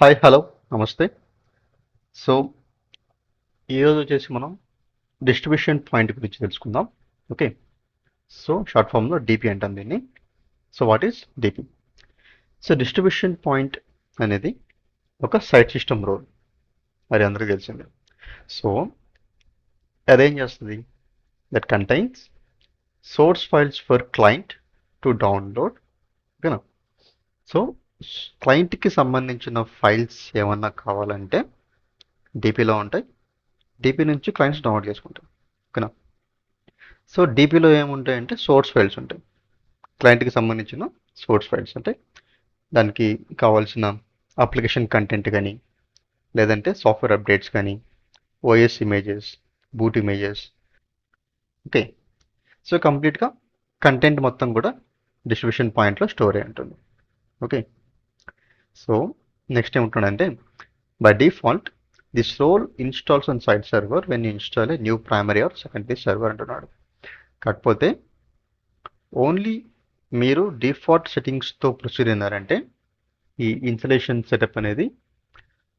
Hi hello నమస్తే. So ఈరోజు వచ్చేసి మనం డిస్ట్రిబ్యూషన్ పాయింట్ గురించి తెలుసుకుందాం. ఓకే. సో షార్ట్ ఫామ్లో డిపి అంటాం దీన్ని. So what is DP? So distribution point అనేది ఒక సైట్ సిస్టమ్ రోల్, అది అందరికీ తెలిసిందే. సో అదేం చేస్తుంది? That contains source files for client to download. ఓకేనా? సో క్లయింట్కి సంబంధించిన ఫైల్స్ ఏమన్నా కావాలంటే డిపిలో ఉంటాయి. డిపి నుంచి క్లయింట్స్ డౌన్లోడ్ చేసుకుంటాం. ఓకేనా? సో డిపిలో ఏముంటాయంటే సోర్స్ ఫైల్స్ ఉంటాయి. క్లయింట్కి సంబంధించిన సోర్స్ ఫైల్స్ ఉంటాయి. దానికి కావాల్సిన అప్లికేషన్ కంటెంట్ కానీ, లేదంటే సాఫ్ట్వేర్ అప్డేట్స్ కానీ, OS images, boot images. Okay. So కంప్లీట్గా కంటెంట్ మొత్తం కూడా డిస్ట్రిబ్యూషన్ పాయింట్లో స్టోర్ అయి ఉంటుంది. ఓకే. సో నెక్స్ట్ ఏముంటుందంటే by default this role installs on site server when install a new primary or secondary server అంటున్నాడు. కాకపోతే ఓన్లీ మీరు డిఫాల్ట్ సెట్టింగ్స్తో ప్రొసీడ్ అయినారంటే ఈ ఇన్స్టలేషన్ సెటప్ అనేది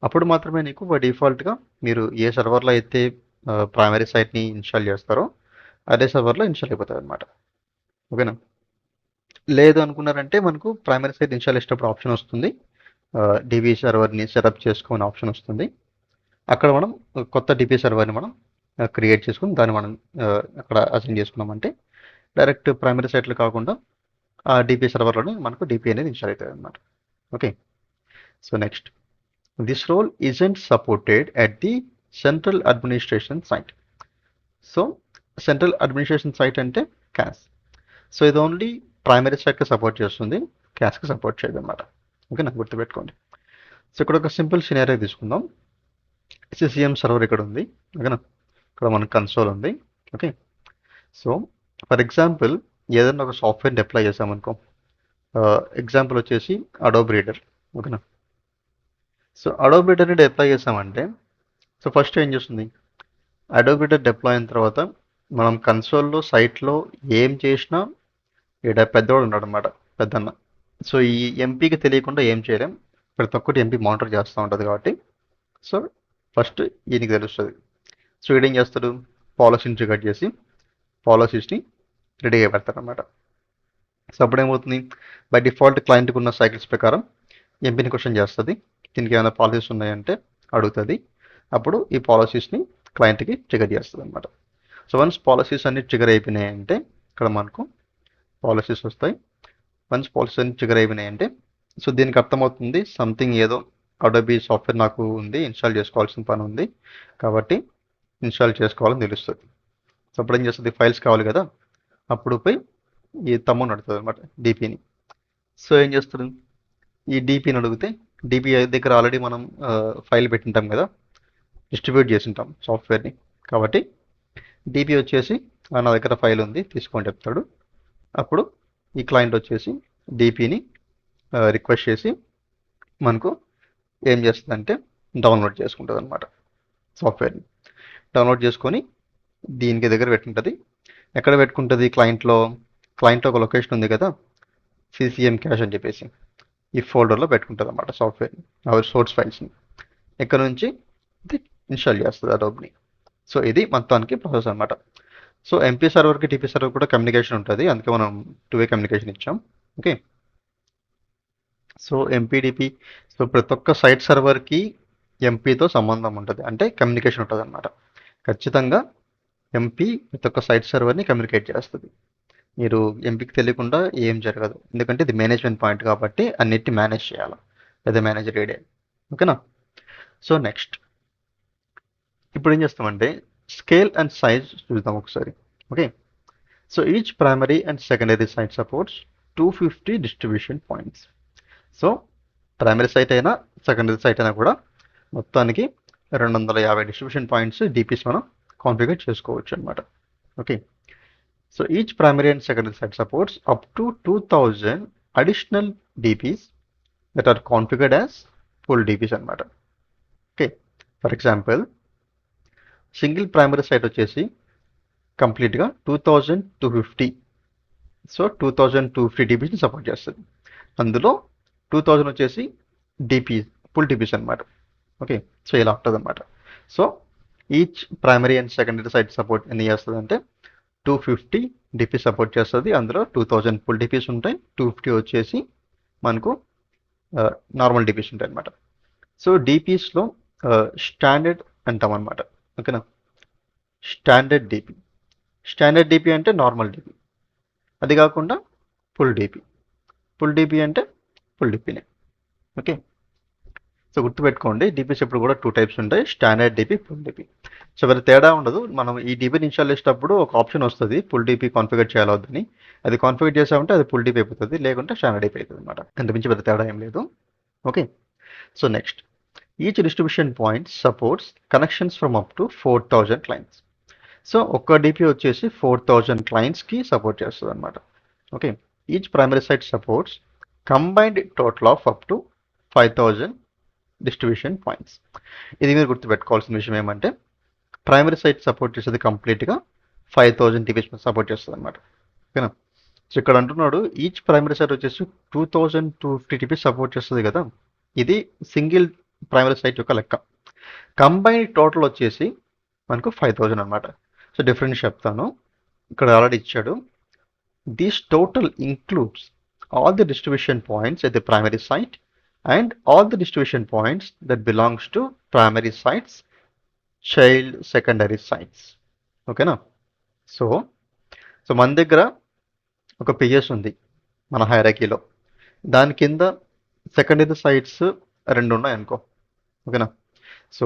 అప్పుడు మాత్రమే నీకు బై డిఫాల్ట్గా మీరు ఏ సర్వర్లో అయితే ప్రైమరీ సైట్ని ఇన్స్టాల్ చేస్తారో అదే సర్వర్లో ఇన్స్టాల్ అయిపోతుంది అనమాట. ఓకేనా? లేదు అనుకున్నారంటే మనకు ప్రైమరీ సైట్ ఇన్స్టాల్ చేసేటప్పుడు ఆప్షన్ వస్తుంది, డిబి సర్వర్ని సెటప్ చేసుకోని ఆప్షన్ వస్తుంది. అక్కడ మనం కొత్త డిబి సర్వర్ని మనం క్రియేట్ చేసుకుని దాన్ని మనం అక్కడ అసైన్ చేసుకున్నామంటే డైరెక్ట్ ప్రైమరీ సైట్లో కాకుండా ఆ డిపి సర్వర్లోనే మనకు డిపి అనేది ఇన్స్టాల్ అవుతుంది అనమాట. Okay. So next, this role isn't supported at the central administration site. So central administration site అంటే క్యాస్. సో ఇది ఓన్లీ ప్రైమరీ సైట్కి సపోర్ట్ చేస్తుంది, క్యాస్కి సపోర్ట్ చేయదు అనమాట. ఓకే, నాకు గుర్తుపెట్టుకోండి. సో ఇక్కడ ఒక సింపుల్ సినారియో తీసుకుందాం. సిసిఎం సర్వర్ ఇక్కడ ఉంది. ఓకేనా? ఇక్కడ మనకు కన్సోల్ ఉంది. ఓకే. సో ఫర్ ఎగ్జాంపుల్ ఏదైనా ఒక సాఫ్ట్వేర్ని అప్లై చేసామనుకో, ఎగ్జాంపుల్ వచ్చేసి అడోబ్ రీడర్. ఓకేనా? సో అడోబ్ రీడర్ని డిప్లాయ్ చేసామంటే సో ఫస్ట్ ఏం చేస్తుంది, అడోబ్ రీడర్ డిప్లాయ్ అయిన తర్వాత మనం కన్సోల్లో సైట్లో ఏం చేసినా ఇక్కడ పెద్దవాడు ఉన్నాడు అనమాట, పెద్దన్న. సో ఈ ఎంపీకి తెలియకుండా ఏం చేయలేం, ప్రతి ఒక్కటి ఎంపీ మానిటర్ చేస్తూ ఉంటుంది కాబట్టి సో ఫస్ట్ ఈయనకి తెలుస్తుంది. సో ఈడేం చేస్తాడు, పాలసీని ట్రిగర్ చేసి పాలసీస్ని రెడీగా పెడతారు అనమాట. సో అప్పుడు ఏమవుతుంది, బై డిఫాల్ట్ క్లయింట్కి ఉన్న సైకిల్స్ ప్రకారం ఎంపీని క్వశ్చన్ చేస్తుంది, దీనికి ఏమైనా పాలసీస్ ఉన్నాయంటే అడుగుతుంది. అప్పుడు ఈ పాలసీస్ని క్లయింట్కి ట్రిగర్ చేస్తుంది అనమాట. సో వన్స్ పాలసీస్ అన్ని ట్రిగర్ అయిపోయినాయంటే ఇక్కడ మనకు పాలసీస్ వస్తాయి. వన్స్ పాలసీస్ అన్ని ట్రిగర్ అయిపోయినాయంటే సో దీనికి అర్థమవుతుంది సంథింగ్ ఏదో అడోబీ సాఫ్ట్వేర్ నాకు ఉంది, ఇన్స్టాల్ చేసుకోవాల్సిన పని ఉంది కాబట్టి ఇన్స్టాల్ చేసుకోవాలని తెలుస్తుంది. సో అప్పుడు ఏం చేస్తుంది, ఫైల్స్ కావాలి కదా, అప్పుడు పోయి ఈ తమ్ముని అడుగుతుంది అనమాట డిపిని. సో ఏం చేస్తుంది, ఈ డిపిని అడిగితే డిపి దగ్గర ఆల్రెడీ మనం ఫైల్ పెట్టింటాం కదా, డిస్ట్రిబ్యూట్ చేసి ఉంటాం సాఫ్ట్వేర్ని, కాబట్టి డిపి వచ్చేసి నా దగ్గర ఫైల్ ఉంది తీసుకోని చెప్తాడు. అప్పుడు ఈ క్లయింట్ వచ్చేసి డిపిని రిక్వెస్ట్ చేసి మనకు ఏం చేస్తుందంటే డౌన్లోడ్ చేసుకుంటుంది అనమాట సాఫ్ట్వేర్ని. డౌన్లోడ్ చేసుకొని దీనికి దగ్గర పెట్టుకుంటుంది. ఎక్కడ పెట్టుకుంటుంది, క్లయింట్లో ఒక లొకేషన్ ఉంది కదా, సిసిఎం క్యాష్ అని చెప్పేసి ఈ ఫోల్డర్లో పెట్టుకుంటుంది అనమాట సాఫ్ట్వేర్ని, సోర్స్ ఫైల్స్ని. ఇక్కడ నుంచి ఇది ఇన్స్టాల్ చేస్తుంది అడోబ్ని. సో ఇది మొత్తానికి ప్రాసెస్ అనమాట. సో ఎంపీ సర్వర్కి టీపీ సర్వర్ కూడా కమ్యూనికేషన్ ఉంటుంది, అందుకే మనం 2-వే కమ్యూనికేషన్ ఇచ్చాం. ఓకే. సో ఎంపీడిపి, సో ప్రతి ఒక్క సైట్ సర్వర్కి ఎంపీతో సంబంధం ఉంటుంది, అంటే కమ్యూనికేషన్ ఉంటుంది అనమాట. ఖచ్చితంగా ఎంపీ ప్రతి ఒక్క సైట్ సర్వర్ని కమ్యూనికేట్ చేస్తుంది. మీరు ఎంపీకి తెలియకుండా ఏం జరగదు, ఎందుకంటే ఇది మేనేజ్మెంట్ పాయింట్ కాబట్టి అన్నిటిని మేనేజ్ చేయాలి, లేదా మేనేజర్ ఏడే. ఓకేనా? సో నెక్స్ట్ ఇప్పుడు ఏం చేస్తామంటే స్కేల్ అండ్ సైజ్ చూద్దాం ఒకసారి. Okay. So each primary and secondary site supports 250 distribution points. So primary site అయినా సెకండరీ సైట్ అయినా కూడా మొత్తానికి 250 డిస్ట్రిబ్యూషన్ పాయింట్స్ డిపిస్ మనం కాన్ఫిగర్ చేసుకోవచ్చు అనమాట. Okay. So each primary and secondary site supports up to 2000 additional DPs that are configured as pull DPs అనమాట. Okay. For example single primary site వచ్చేసి కంప్లీట్గా 2250. సో 2250 డిపిస్ని సపోర్ట్ చేస్తుంది. అందులో 2000 వచ్చేసి డిపి ఫుల్ డిబీస్ అనమాట. ఓకే, సో ఇలా ఉంటుంది అనమాట. So each primary and secondary site support ఎన్ని చేస్తుంది అంటే 250 డిపి సపోర్ట్ చేస్తుంది. అందులో 2000 ఫుల్ డిపిస్ ఉంటాయి, 250 వచ్చేసి మనకు నార్మల్ డిపిస్ ఉంటాయి అనమాట. సో డిపిస్లో స్టాండర్డ్ అంటాం అనమాట. ఓకేనా, స్టాండర్డ్ డిపి. స్టాండర్డ్ డిపి అంటే నార్మల్ డిపి, అది కాకుండా ఫుల్ డిపి. ఫుల్ డిపి అంటే ఫుల్ డిపినే. ఓకే, సో గుర్తుపెట్టుకోండి, డిపిస్ ఎప్పుడు కూడా 2 టైప్స్ ఉంటాయి, standard DP, full DP. So వేరే తేడా ఉండదు. మనం ఈ డిపిని ఇన్స్టాల్ చేసేటప్పుడు ఒక ఆప్షన్ వస్తుంది ఫుల్ డిపి కాన్ఫిగర్ చేయాలొద్దని. అది కాన్ఫిగర్ చేసామంటే అది ఫుల్ డిపి అయిపోతుంది, లేకుంటే స్టాండర్డ్ డిపి అవుతుంది అనమాట. అంతమించి పెద్ద తేడా ఏం లేదు. Okay, so next, each distribution point supports connections from up to 4000 clients. So ఒక్క డిపి వచ్చేసి 4000 క్లయింట్స్కి సపోర్ట్ చేస్తుంది అనమాట. Okay, each primary site supports combined total of up to 5000 distribution points. ఇది మీరు గుర్తుపెట్టుకోవాల్సిన విషయం ఏమంటే ప్రైమరీ సైట్ సపోర్ట్ చేసేది కంప్లీట్గా 5000 డివిస్ సపోర్ట్ చేస్తుంది అనమాట. ఓకేనా, సో ఇక్కడ అంటున్నాడు ఈచ్ ప్రైమరీ సైట్ వచ్చేసి 2250 డిపిస్ సపోర్ట్ చేస్తుంది కదా, ఇది సింగిల్ ప్రైమరీ సైట్ యొక్క లెక్క. కంబైన్డ్ టోటల్ వచ్చేసి మనకు 5000 అనమాట. సో డిఫరెన్స్ చెప్తాను, ఇక్కడ ఆల్రెడీ ఇచ్చాడు. This total includes all the distribution points at the primary site and all the distribution points that belongs to primary sites child secondary sites. ఓకేనా, so మన దగ్గర ఒక పిఎస్ ఉంది మన హైరాకీలో, దాని కింద సెకండరీ సైట్స్ 2 ఉన్నాయి అనుకో. ఓకేనా, సో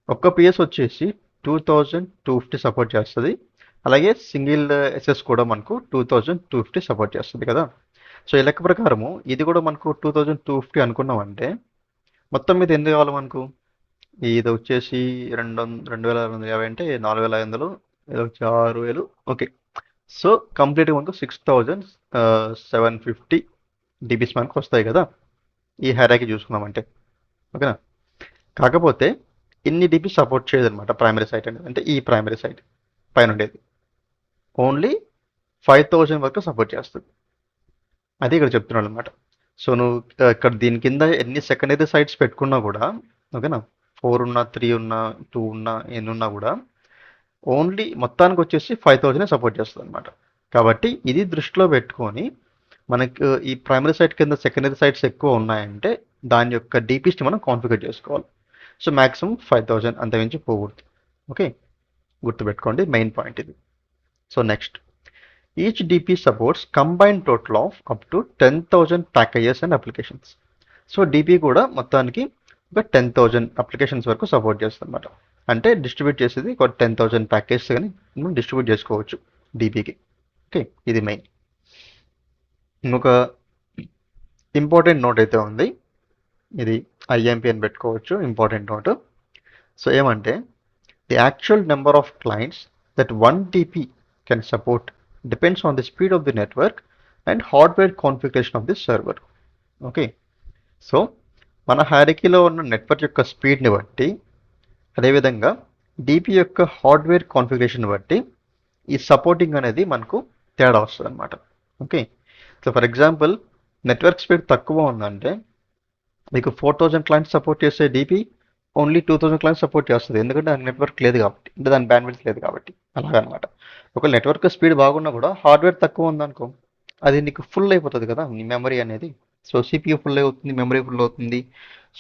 ఒక్క పిఎస్ వచ్చేసి 2250 సపోర్ట్ చేస్తుంది, అలాగే సింగిల్ ఎస్ఎస్ కూడా మనకు 2250 సపోర్ట్ చేస్తుంది కదా. సో ఈ లెక్క ప్రకారము ఇది కూడా మనకు 2250 అనుకున్నామంటే మొత్తం మీద ఎన్ని కావాలి మనకు? ఇది వచ్చేసి 2650 అంటే 4500, ఇది వచ్చి 6000. ఓకే, సో కంప్లీట్గా మనకు 6750 డిబిస్ మనకు వస్తాయి కదా ఈ హైరాకీ చూసుకున్నామంటే. ఓకేనా, కాకపోతే ఇన్ని డిబి సపోర్ట్ చేయదు అనమాట ప్రైమరీ సైట్ అనేది, అంటే ఈ ప్రైమరీ సైట్ పైన ఉండేది ఓన్లీ 5000 వరకు సపోర్ట్ చేస్తుంది. అది ఇక్కడ చెప్తున్నాడు అనమాట. సో నువ్వు ఇక్కడ దీని కింద ఎన్ని సెకండరీ సైట్స్ పెట్టుకున్నా కూడా, ఓకేనా, 4 ఉన్నా, 3 ఉన్నా, 2 ఉన్నా, ఎన్ని ఉన్నా కూడా ఓన్లీ మొత్తానికి వచ్చేసి 5000 సపోర్ట్ చేస్తుంది అనమాట. కాబట్టి ఇది దృష్టిలో పెట్టుకొని మనకు ఈ ప్రైమరీ సైట్ కింద సెకండరీ సైట్స్ ఎక్కువ ఉన్నాయంటే దాని యొక్క డిపిస్ని మనం కాన్ఫిగర్ చేసుకోవాలి. సో మ్యాక్సిమం 5000, అంతమించి పోకూడదు. ఓకే, గుర్తుపెట్టుకోండి, మెయిన్ పాయింట్ ఇది. So next, each DP supports combined total of up to 10,000 packages and applications. So DP కూడా మొత్తానికి ఒక 10,000 అప్లికేషన్స్ వరకు సపోర్ట్ చేస్తుంది అనమాట. అంటే డిస్ట్రిబ్యూట్ చేసేది ఒక 10,000 ప్యాకేజెస్ కానీ మనం డిస్ట్రిబ్యూట్ చేసుకోవచ్చు డిపికి. ఓకే, ఇది మెయిన్. ఇంకొక ఇంపార్టెంట్ నోట్ అయితే ఉంది, ఇది ఐఎంపి అని పెట్టుకోవచ్చు, ఇంపార్టెంట్ నోట్. సో ఏమంటే the actual number of clients that one DP can support depends on the speed of the network and hardware configuration of the server. Okay, so మన హైరాకీలో ఉన్న network యొక్క స్పీడ్ని బట్టి, అదేవిధంగా డిపి యొక్క hardware configuration బట్టి ఈ supporting అనేది మనకు తేడా వస్తుంది అనమాట. Okay, so for example network speed తక్కువ ఉందంటే మీకు 4000 క్లయింట్స్ సపోర్ట్ చేసే డిపి ఓన్లీ 2000 క్లయింట్స్ సపోర్ట్ చేస్తుంది, ఎందుకంటే దాని నెట్వర్క్ లేదు కాబట్టి, అంటే దాని బ్యాండ్విడ్త్ లేదు కాబట్టి. అలాగనమాట. ఒక నెట్వర్క్ స్పీడ్ బాగున్నా కూడా హార్డ్వేర్ తక్కువ ఉందనుకో, అది నీకు ఫుల్ అయిపోతుంది కదా నీ మెమరీ అనేది. సో సిపియూ ఫుల్ అవుతుంది, మెమరీ ఫుల్ అవుతుంది,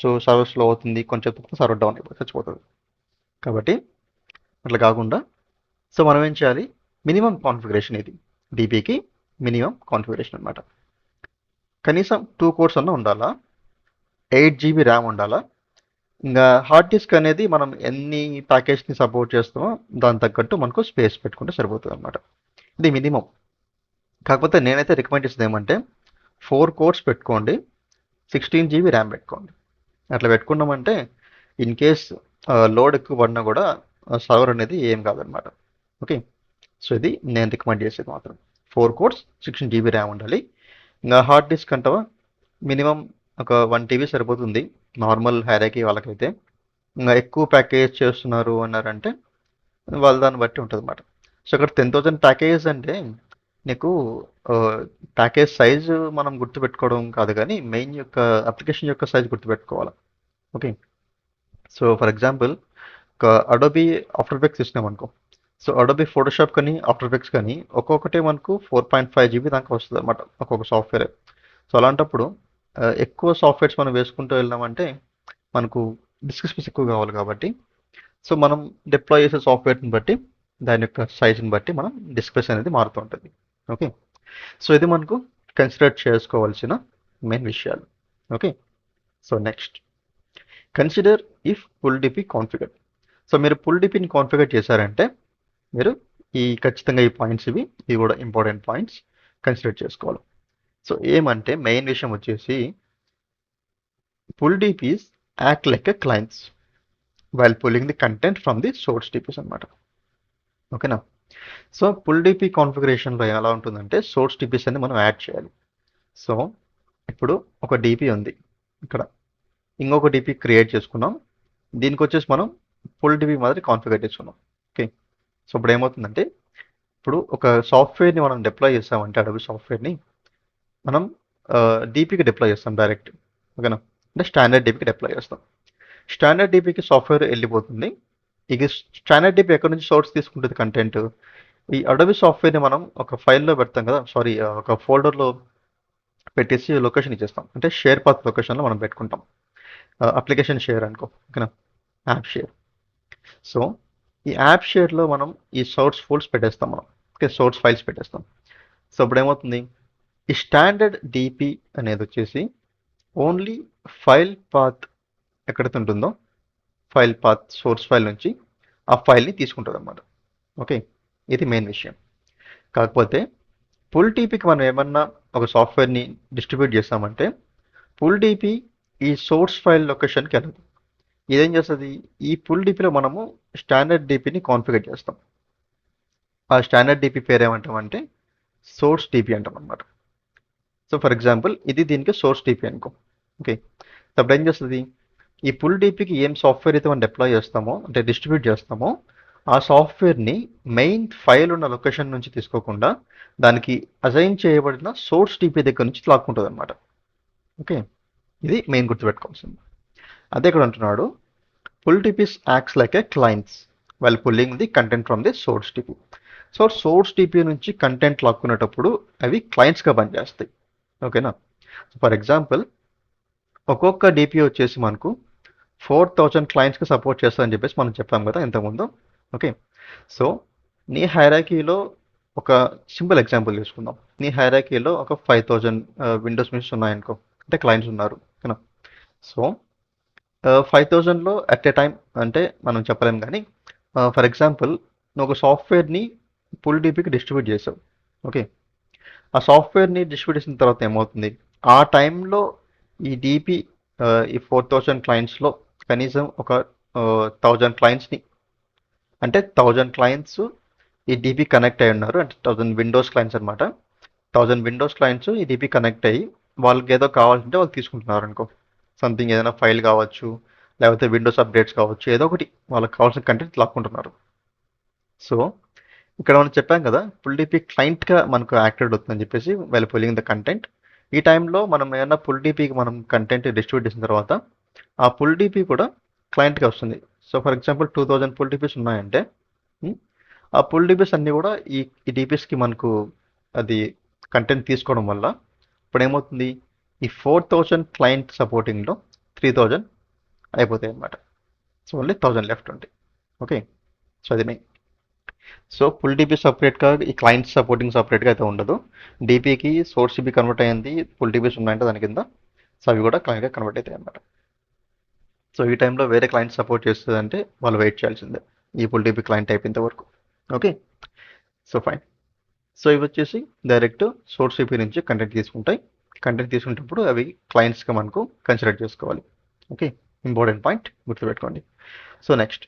సో సర్వర్ స్లో అవుతుంది, కొంచెం సర్వర్ డౌన్ అయిపోతుంది, చచ్చిపోతుంది. కాబట్టి అట్లా కాకుండా సో మనం ఏం చేయాలి, మినిమం కాన్ఫిగరేషన్ ఇది డిపికి మినిమం కాన్ఫిగరేషన్ అనమాట. కనీసం 2 కోర్స్ అన్న ఉండాలా, 8 GB ర్యామ్ ఉండాలా, ఇంకా హార్డ్ డిస్క్ అనేది మనం ఎన్ని ప్యాకేజ్ని సపోర్ట్ చేస్తామో దాని తగ్గట్టు మనకు స్పేస్ పెట్టుకుంటే సరిపోతుంది అనమాట. ఇది మినిమం. కాకపోతే నేనైతే రికమెండ్ చేసేది ఏమంటే 4 కోర్స్ పెట్టుకోండి, 16 GB ర్యామ్ పెట్టుకోండి. అట్లా పెట్టుకున్నామంటే ఇన్ కేస్ లోడ్ ఎక్కువ పడినా కూడా సర్వర్ అనేది ఏం కాదనమాట. ఓకే, సో ఇది నేను రికమెండ్ చేసేది మాత్రం 4 కోర్స్, 16 GB ర్యామ్ ఉండాలి. ఇంకా హార్డ్ డిస్క్ అంటావా మినిమం ఒక 1 TB సరిపోతుంది నార్మల్ హైరాకీ వాళ్ళకైతే. ఇంకా ఎక్కువ ప్యాకేజ్ చేస్తున్నారు అన్నారంటే వాళ్ళ దాన్ని బట్టి ఉంటుంది అన్నమాట. సో ఇక్కడ 10,000 ప్యాకేజెస్ అంటే నీకు ప్యాకేజ్ సైజు మనం గుర్తుపెట్టుకోవడం కాదు, కానీ మెయిన్ యొక్క అప్లికేషన్ యొక్క సైజ్ గుర్తుపెట్టుకోవాలి. ఓకే. సో ఫర్ ఎగ్జాంపుల్ ఒక అడోబీ ఆఫ్టర్ ఎఫెక్ట్స్ ఇచ్చినాం అనుకో. సో అడోబీ ఫోటోషాప్ కానీ ఆఫ్టర్ ఎఫెక్ట్స్ కానీ ఒక్కొక్కటే మనకు 4.5 GB దాకా వస్తుంది అనమాట ఒక్కొక్క సాఫ్ట్వేర్. సో అలాంటప్పుడు ఎక్కువ సాఫ్ట్వేర్స్ మనం వేసుకుంటూ వెళ్ళామంటే మనకు డిస్క్ స్పేస్ ఎక్కువ కావాలి కాబట్టి సో మనం డిప్లాయ్ చేసే సాఫ్ట్వేర్ని బట్టి దాని యొక్క సైజుని బట్టి మనం డిస్క్ స్పేస్ అనేది మారుతూ ఉంటుంది. ఓకే. సో ఇది మనకు కన్సిడర్ చేసుకోవాల్సిన మెయిన్ విషయాలు. Okay. So next consider if pull DP configure. So మీరు ఫుల్ డిపిని కాన్ఫిగర్ చేశారంటే మీరు ఖచ్చితంగా ఈ పాయింట్స్ ఇవి కూడా ఇంపార్టెంట్ పాయింట్స్ కన్సిడర్ చేసుకోవాలి. సో ఏమంటే మెయిన్ విషయం వచ్చేసి pull DPs act like a clients while pulling the content from the source DPs అనమాట. ఓకేనా. సో పుల్ డిపి కాన్ఫిగరేషన్లో ఎలా ఉంటుందంటే సోర్స్ డిపిస్ అని మనం యాడ్ చేయాలి. సో ఇప్పుడు ఒక డిపి ఉంది ఇక్కడ, ఇంకొక డిపి క్రియేట్ చేసుకున్నాం, దీనికి వచ్చేసి మనం ఫుల్ డిపి మాదిరి కాన్ఫిగర్ చేసుకున్నాం. ఓకే. సో ఇప్పుడు ఏమవుతుందంటే ఇప్పుడు ఒక సాఫ్ట్వేర్ని మనం డిప్లాయ్ చేస్తామంటే అడోబీ సాఫ్ట్వేర్ని మనం డిపికి డిప్లాయ్ చేస్తాం డైరెక్ట్. ఓకేనా. అంటే స్టాండర్డ్ డిపికి డిప్లాయ్ చేస్తాం. స్టాండర్డ్ డిపికి సాఫ్ట్వేర్ వెళ్ళిపోతుంది. ఇక స్టాండర్డ్ డిపి ఎక్కడి నుంచి సోర్స్ తీసుకుంటుంది కంటెంట్, ఈ అడోబీ సాఫ్ట్వేర్ని మనం ఒక ఫైల్లో పెడతాం కదా, సారీ ఒక ఫోల్డర్లో పెట్టేసి లొకేషన్ ఇచ్చేస్తాం. అంటే షేర్ పాత్ లొకేషన్లో మనం పెట్టుకుంటాం. అప్లికేషన్ షేర్ అనుకో. ఓకేనా. App share. సో ఈ యాప్ షేర్లో మనం ఈ సోర్స్ ఫోల్డ్స్ పెట్టేస్తాం మనం. ఓకే. సోర్స్ ఫైల్స్ పెట్టేస్తాం. సో ఇప్పుడు ఏమవుతుంది, ఈ స్టాండర్డ్ డిపి అనేది వచ్చేసి ఓన్లీ ఫైల్ పాత్ ఎక్కడైతే ఉంటుందో ఫైల్ పాత్ సోర్స్ ఫైల్ నుంచి ఆ ఫైల్ని తీసుకుంటుంది అనమాట. ఓకే. ఇది మెయిన్ విషయం. కాకపోతే ఫుల్ డిపికి మనం ఏమన్నా ఒక సాఫ్ట్వేర్ని డిస్ట్రిబ్యూట్ చేస్తామంటే ఫుల్ డిపి ఈ సోర్స్ ఫైల్ లొకేషన్కి వెళ్ళదు. ఇదేం చేస్తుంది, ఈ ఫుల్ డిపిలో మనము స్టాండర్డ్ డిపిని కాన్ఫిగర్ చేస్తాం. ఆ స్టాండర్డ్ డిపి పేరు ఏమంటామంటే సోర్స్ డిపి అంటాం అనమాట. సో ఫర్ ఎగ్జాంపుల్ ఇది దీనికి సోర్స్ డిపి అనుకో. ఓకే. అప్పుడు ఏం చేస్తుంది, ఈ ఫుల్ డిపికి ఏం సాఫ్ట్వేర్ అయితే మనం డిప్లాయ్ చేస్తామో అంటే డిస్ట్రిబ్యూట్ చేస్తామో ఆ సాఫ్ట్వేర్ని మెయిన్ ఫైల్ ఉన్న లొకేషన్ నుంచి తీసుకోకుండా దానికి అసైన్ చేయబడిన సోర్స్ డిపి దగ్గర నుంచి లాక్కుంటుంది అనమాట. ఓకే. ఇది మెయిన్ గుర్తుపెట్టుకోవాల్సింది. అదే ఇక్కడ అంటున్నాడు full DPs acts like A clients while pulling the content from the source DP. So source DP నుంచి కంటెంట్ లాక్కునేటప్పుడు అవి క్లయింట్స్గా పనిచేస్తాయి. ఓకేనా. ఫర్ ఎగ్జాంపుల్ ఒక్కొక్క డిపి వచ్చేసి మనకు 4000 క్లయింట్స్కి సపోర్ట్ చేస్తుందని చెప్పేసి మనం చెప్పాం కదా ఇంతకుముందు. ఓకే. సో నీ హైరాకీలో ఒక సింపుల్ ఎగ్జాంపుల్ తీసుకుందాం. నీ హైరాకీలో ఒక 5000 విండోస్ మిషన్స్ ఉన్నాయనుకో, అంటే క్లయింట్స్ ఉన్నారు. ఓకేనా. సో 5000లో అట్ ఏ టైం అంటే మనం చెప్పలేం, కానీ ఫర్ ఎగ్జాంపుల్ నువ్వు ఒక సాఫ్ట్వేర్ని ఫుల్ డిపికి డిస్ట్రిబ్యూట్ చేసావు. ఓకే. ఆ సాఫ్ట్వేర్ని డిస్ట్రిబ్యూట్ చేసిన తర్వాత ఏమవుతుంది, ఆ టైంలో ఈ డిపి ఈ 4000 క్లయింట్స్లో కనీసం ఒక 1000 క్లయింట్స్ని, అంటే 1000 క్లయింట్స్ ఈ డిపి కనెక్ట్ అయి ఉన్నారు, అంటే 1000 విండోస్ క్లయింట్స్ అనమాట. 1000 విండోస్ క్లయింట్స్ ఈ డిపి కనెక్ట్ అయ్యి వాళ్ళకి ఏదో కావాలంటే వాళ్ళు తీసుకుంటున్నారు అనుకో. సంథింగ్ ఏదైనా ఫైల్ కావచ్చు, లేకపోతే విండోస్ అప్డేట్స్ కావచ్చు, ఏదో ఒకటి వాళ్ళకి కావాల్సిన కంటెంట్ లాక్కుంటున్నారు. సో ఇక్కడ మనం చెప్పాం కదా ఫుల్ డిపి క్లయింట్గా మనకు యాక్టివేట్ అవుతుందని చెప్పేసి వాళ్ళు పుల్లింగ్ ద కంటెంట్. ఈ టైంలో మనం ఏమన్నా ఫుల్ డిపికి మనం కంటెంట్ డిస్ట్రిబ్యూట్ చేసిన తర్వాత ఆ ఫుల్ డిపి కూడా క్లయింట్కి వస్తుంది. So for example 2000 full DPs ఉన్నాయంటే ఉమ్, ఆ ఫుల్ డిపిస్ అన్నీ కూడా ఈ డిపిస్కి మనకు అది కంటెంట్ తీసుకోవడం వల్ల ఇప్పుడు ఏమవుతుంది, ఈ 4000 క్లయింట్ సపోర్టింగ్లో 3000 అయిపోతాయి అన్నమాట. సో ఓన్లీ 1000 లెఫ్ట్ ఉంటాయి. ఓకే. సో అది మెయిన్. సో ఫుల్ డిపి సపరేట్గా ఈ క్లయింట్ సపోర్టింగ్ సపరేట్గా అయితే ఉండదు. డిపికి సోర్స్ డిపి కన్వర్ట్ అయ్యింది, ఫుల్ డిపిస్ ఉన్నాయంటే దాని కింద సో అవి కూడా క్లయింట్గా కన్వర్ట్ అవుతాయి అన్నమాట. సో ఈ టైంలో వేరే క్లయింట్ సపోర్ట్ చేస్తుందంటే వాళ్ళు వెయిట్ చేయాల్సిందే ఈ ఫుల్ డిపి క్లయింట్ అయిపోయేంత వరకు. ఓకే. So fine. సో ఇవి వచ్చేసి డైరెక్ట్ సోర్స్ డిపి నుంచి కంటెంట్ తీసుకుంటాయి. కంటెంట్ తీసుకునేటప్పుడు అవి క్లయింట్స్గా మనకు కన్సిడర్ చేసుకోవాలి. ఓకే. ఇంపార్టెంట్ పాయింట్ గుర్తుపెట్టుకోండి. So next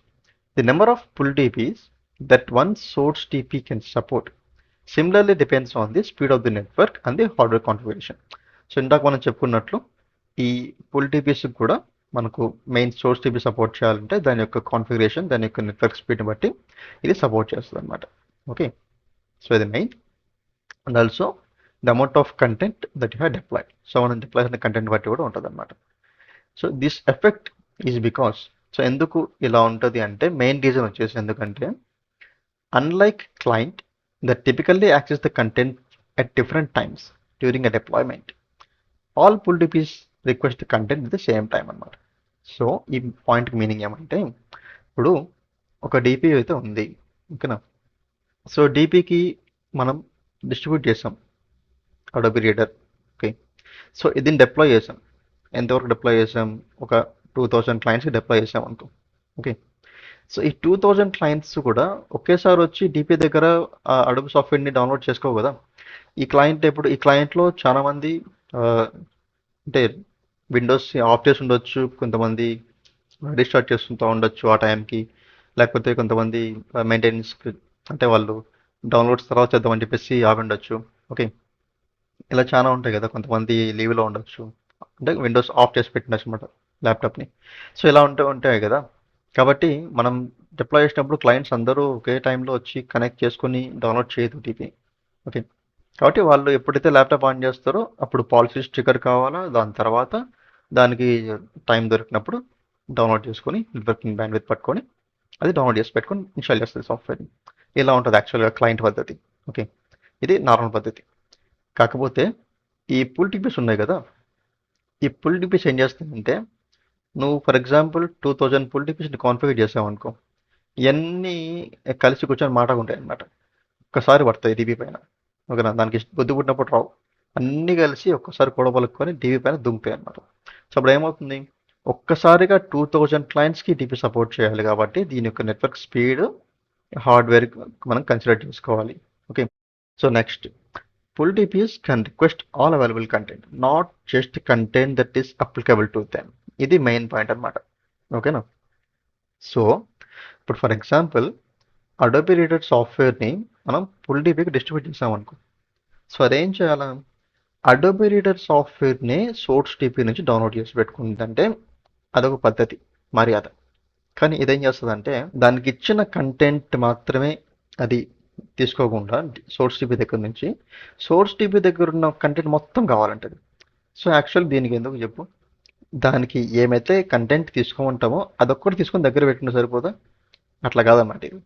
the number of full DPs that one source TP can support similarly depends on the speed of the network and the hardware configuration. So ఇందాక మనం చెప్పుకున్నట్లు ఈ full టీపీస్ కూడా మనకు main source TP support చేయాలంటే దాని యొక్క configuration, దాని యొక్క నెట్వర్క్ స్పీడ్ని బట్టి ఇది సపోర్ట్ చేస్తుంది అనమాట. ఓకే. సో ఇది main. And also the amount of content that you have deploy. So మనం డిప్లాయ్ చేసిన కంటెంట్ బట్టి కూడా ఉంటుంది అనమాట. So this effect is because, so ఎందుకు ఇలా ఉంటుంది అంటే మెయిన్ రీజన్ వచ్చేసి ఎందుకంటే unlike client that typically access the content at different times during a deployment, all pull DPs request the content at the same time అన్నమాట. So ఈ point meaning ఏమంటే ఇప్పుడు ఒక డిపి అయితే ఉంది, ఓకేనా. సో డిపికి మనం డిస్ట్రిబ్యూట్ చేసాం అడోబి రీడర్, ఓకే. సో దీన్ని డిప్లాయ్ చేసాం. ఎంతవరకు డిప్లాయ్ చేసాం? ఒక 2000 క్లయింట్స్కి డిప్లాయ్ చేసాం అనుకో, ఓకే. సో ఈ 2000 క్లయింట్స్ కూడా ఒకేసారి వచ్చి డిపి దగ్గర అడోబి సాఫ్ట్వేర్ని డౌన్లోడ్ చేసుకోవు కదా. ఈ క్లయింట్లో చాలా మంది అంటే విండోస్ ఆఫ్ చేసి ఉండొచ్చు, కొంతమంది రీస్టార్ట్ చేస్తుంటూ ఉండొచ్చు ఆ టైంకి, లేకపోతే కొంతమంది మెయింటెనెన్స్కి అంటే వాళ్ళు డౌన్లోడ్స్ తర్వాత చేద్దామని చెప్పేసి ఆగి ఉండొచ్చు, ఓకే. ఇలా చాలా ఉంటాయి కదా, కొంతమంది లీవ్లో ఉండొచ్చు, అంటే విండోస్ ఆఫ్ చేసి పెట్టినచ్చు అనమాట ల్యాప్టాప్ని. సో ఇలా ఉంటాయి కదా. కాబట్టి మనం డిప్లాయ్ చేసినప్పుడు క్లయింట్స్ అందరూ ఒకే టైంలో వచ్చి కనెక్ట్ చేసుకుని డౌన్లోడ్ చేయదు టీపీ, ఓకే. కాబట్టి వాళ్ళు ఎప్పుడైతే ల్యాప్టాప్ ఆన్ చేస్తారో అప్పుడు పాలసీస్ ట్రిగర్ కావాలా, దాని తర్వాత దానికి టైం దొరికినప్పుడు డౌన్లోడ్ చేసుకొని నెట్వర్కింగ్ బ్యాండ్విడ్త్ పట్టుకొని అది డౌన్లోడ్ చేసి పెట్టుకొని ఇన్స్టాల్ చేస్తుంది సాఫ్ట్వేర్ని. ఇలా ఉంటుంది యాక్చువల్గా క్లయింట్ పద్ధతి, ఓకే. ఇది నార్మల్ పద్ధతి. కాకపోతే ఈ పుల్ టీపీస్ ఉన్నాయి కదా, ఈ పుల్ టీపీస్ ఏం చేస్తుందంటే నువ్వు ఫర్ ఎగ్జాంపుల్ 2000 పుల్ టీపీస్ని కాన్ఫిగర్ చేసావు అనుకో, ఇవన్నీ కలిసి కూర్చొని మాట్లాడుకుంటాయి అనమాట. ఒక్కసారి పడతాయి డీబీ పైన, ఓకేనా. దానికి బుద్ధి పుట్టినప్పుడు రావు, అన్నీ కలిసి ఒక్కసారి కూడబలుకొని డీబీ పైన దుంకుతాయి అనమాట. సో అప్పుడు ఏమవుతుంది, ఒక్కసారిగా 2000 క్లయింట్స్కి డీపీ సపోర్ట్ చేయాలి కాబట్టి దీని యొక్క నెట్వర్క్ స్పీడ్ హార్డ్వేర్ మనం కన్సిడర్ చేసుకోవాలి, okay. So next, pull DPs can request all available content, not just content that is applicable to them. ఇది మెయిన్ పాయింట్ అనమాట, ఓకేనా. సో ఇప్పుడు ఫర్ ఎగ్జాంపుల్ అడోబి రీడర్ సాఫ్ట్వేర్ని మనం పుల్ డిపికి డిస్ట్రిబ్యూట్ చేసామనుకో. సో అదేం చేయాలా, అడోబి రీడర్ సాఫ్ట్వేర్ని సోర్స్ డిపి నుంచి డౌన్లోడ్ చేసి పెట్టుకుందంటే అదొక పద్ధతి, మర్యాద. కానీ ఇదేం చేస్తుందంటే దానికి ఇచ్చిన కంటెంట్ మాత్రమే అది తీసుకోకుండా సోర్స్ టీపీ దగ్గర నుంచి సోర్స్ టీపీ దగ్గర ఉన్న కంటెంట్ మొత్తం కావాలంటది. సో యాక్చువల్ దీనికి ఎందుకు చెప్పు, దానికి ఏమైతే కంటెంట్ తీసుకోమంటామో అదొక్కటి తీసుకొని దగ్గర పెట్టుకుంటే సరిపోదా? అట్లా కాదన్నమాట ఇది.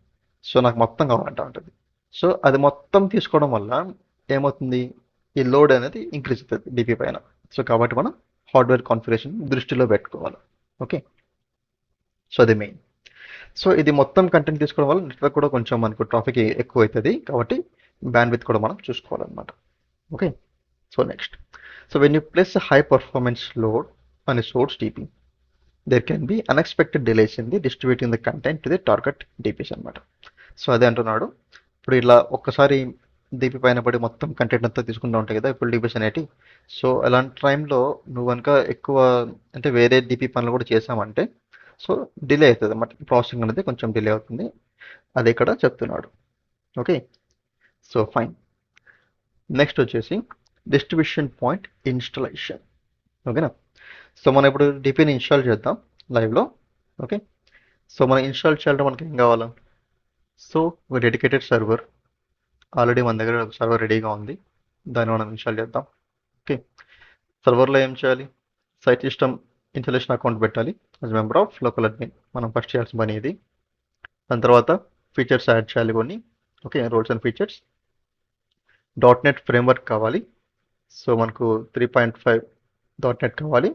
సో నాకు మొత్తం కావాలంటా ఉంటుంది. సో అది మొత్తం తీసుకోవడం వల్ల ఏమవుతుంది, ఈ లోడ్ అనేది ఇంక్రీజ్ అవుతుంది డిపి పైన. సో కాబట్టి మనం హార్డ్వేర్ కాన్ఫిగరేషన్ దృష్టిలో పెట్టుకోవాలి, ఓకే. సో అది మెయిన్. సో ఇది మొత్తం కంటెంట్ తీసుకోవడం వల్ల నెట్వర్క్ కూడా కొంచెం మనకు ట్రాఫిక్ ఎక్కువ అవుతుంది, కాబట్టి బ్యాండ్విడ్త్ కూడా మనం చూసుకోవాలన్నమాట, okay. So next, so when you place high performance load అనే source DP, there can be unexpected delays in the distributing the content to the target DPs అనమాట. సో అదే అంటున్నాడు, ఇప్పుడు ఇలా ఒక్కసారి డిపి పైన పడి మొత్తం కంటెంట్ అంతా తీసుకుంటూ ఉంటాయి కదా ఇప్పుడు డిపిస్ అనేటి. సో అలాంటి టైంలో నువ్వు కనుక ఎక్కువ అంటే వేరే డిపి పనులు కూడా చేసామంటే సో డిలే అవుతుంది అన్నమాట, ప్రాసెసింగ్ అనేది కొంచెం డిలే అవుతుంది, అది ఇక్కడ చెప్తున్నాడు, ఓకే. So fine. నెక్స్ట్ వచ్చేసి డిస్ట్రిబ్యూషన్ పాయింట్ ఇన్స్టాలేషన్, ఓకేనా. సో మనం ఇప్పుడు డిపిని ఇన్స్టాల్ చేద్దాం లైవ్లో, ఓకే. సో మనం ఇన్స్టాల్ చేయాలంటే మనకి ఏం కావాలా, సో ఒక డెడికేటెడ్ సర్వర్ ఆల్రెడీ మన దగ్గర సర్వర్ రెడీగా ఉంది, దాన్ని మనం ఇన్స్టాల్ చేద్దాం, ఓకే. సర్వర్లో ఏం చేయాలి, సైట్ సిస్టమ్ ఇన్స్టాలేషన్ అకౌంట్ పెట్టాలి as member of local admin, మనం ఫస్ట్ చేయాల్సిన పని ఇది. దాని తర్వాత ఫీచర్స్ యాడ్ చేయాలి కొన్ని, okay, roles and features. .NET framework కావాలి, సో మనకు 3.5 .NET కావాలి,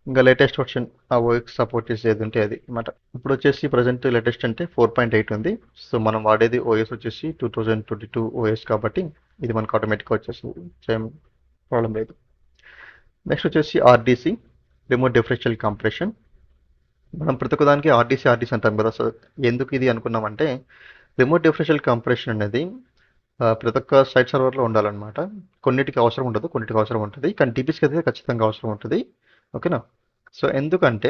ఇంకా లేటెస్ట్ వర్షన్ ఆ ఓఎక్స్ సపోర్ట్ చేసేది ఉంటే అది అనమాట. ఇప్పుడు వచ్చేసి ప్రజెంట్ లేటెస్ట్ అంటే 4.8 ఉంది, సో మనం వాడేది ఓఎస్ వచ్చేసి 2022 ఓఎస్ కాబట్టి ఇది మనకు ఆటోమేటిక్గా వచ్చేస్తుంది, సేమ్ ప్రాబ్లం లేదు. నెక్స్ట్ వచ్చేసి ఆర్డీసీ, రిమోట్ డిఫరెన్షియల్ కంప్రెషన్. మనం ప్రతి ఒక్కదానికి ఆర్డీసీ అంటాం కదా. సో ఎందుకు ఇది అనుకున్నామంటే రిమోట్ డిఫరెన్షియల్ కంప్రెషన్ అనేది ప్రతి ఒక్క సైట్ సర్వర్లో ఉండాలన్నమాట. కొన్నిటికి అవసరం ఉండదు, కొన్నిటికి అవసరం ఉంటుంది, కానీ డిపిస్కి అయితే ఖచ్చితంగా అవసరం ఉంటుంది, ఓకేనా. సో ఎందుకంటే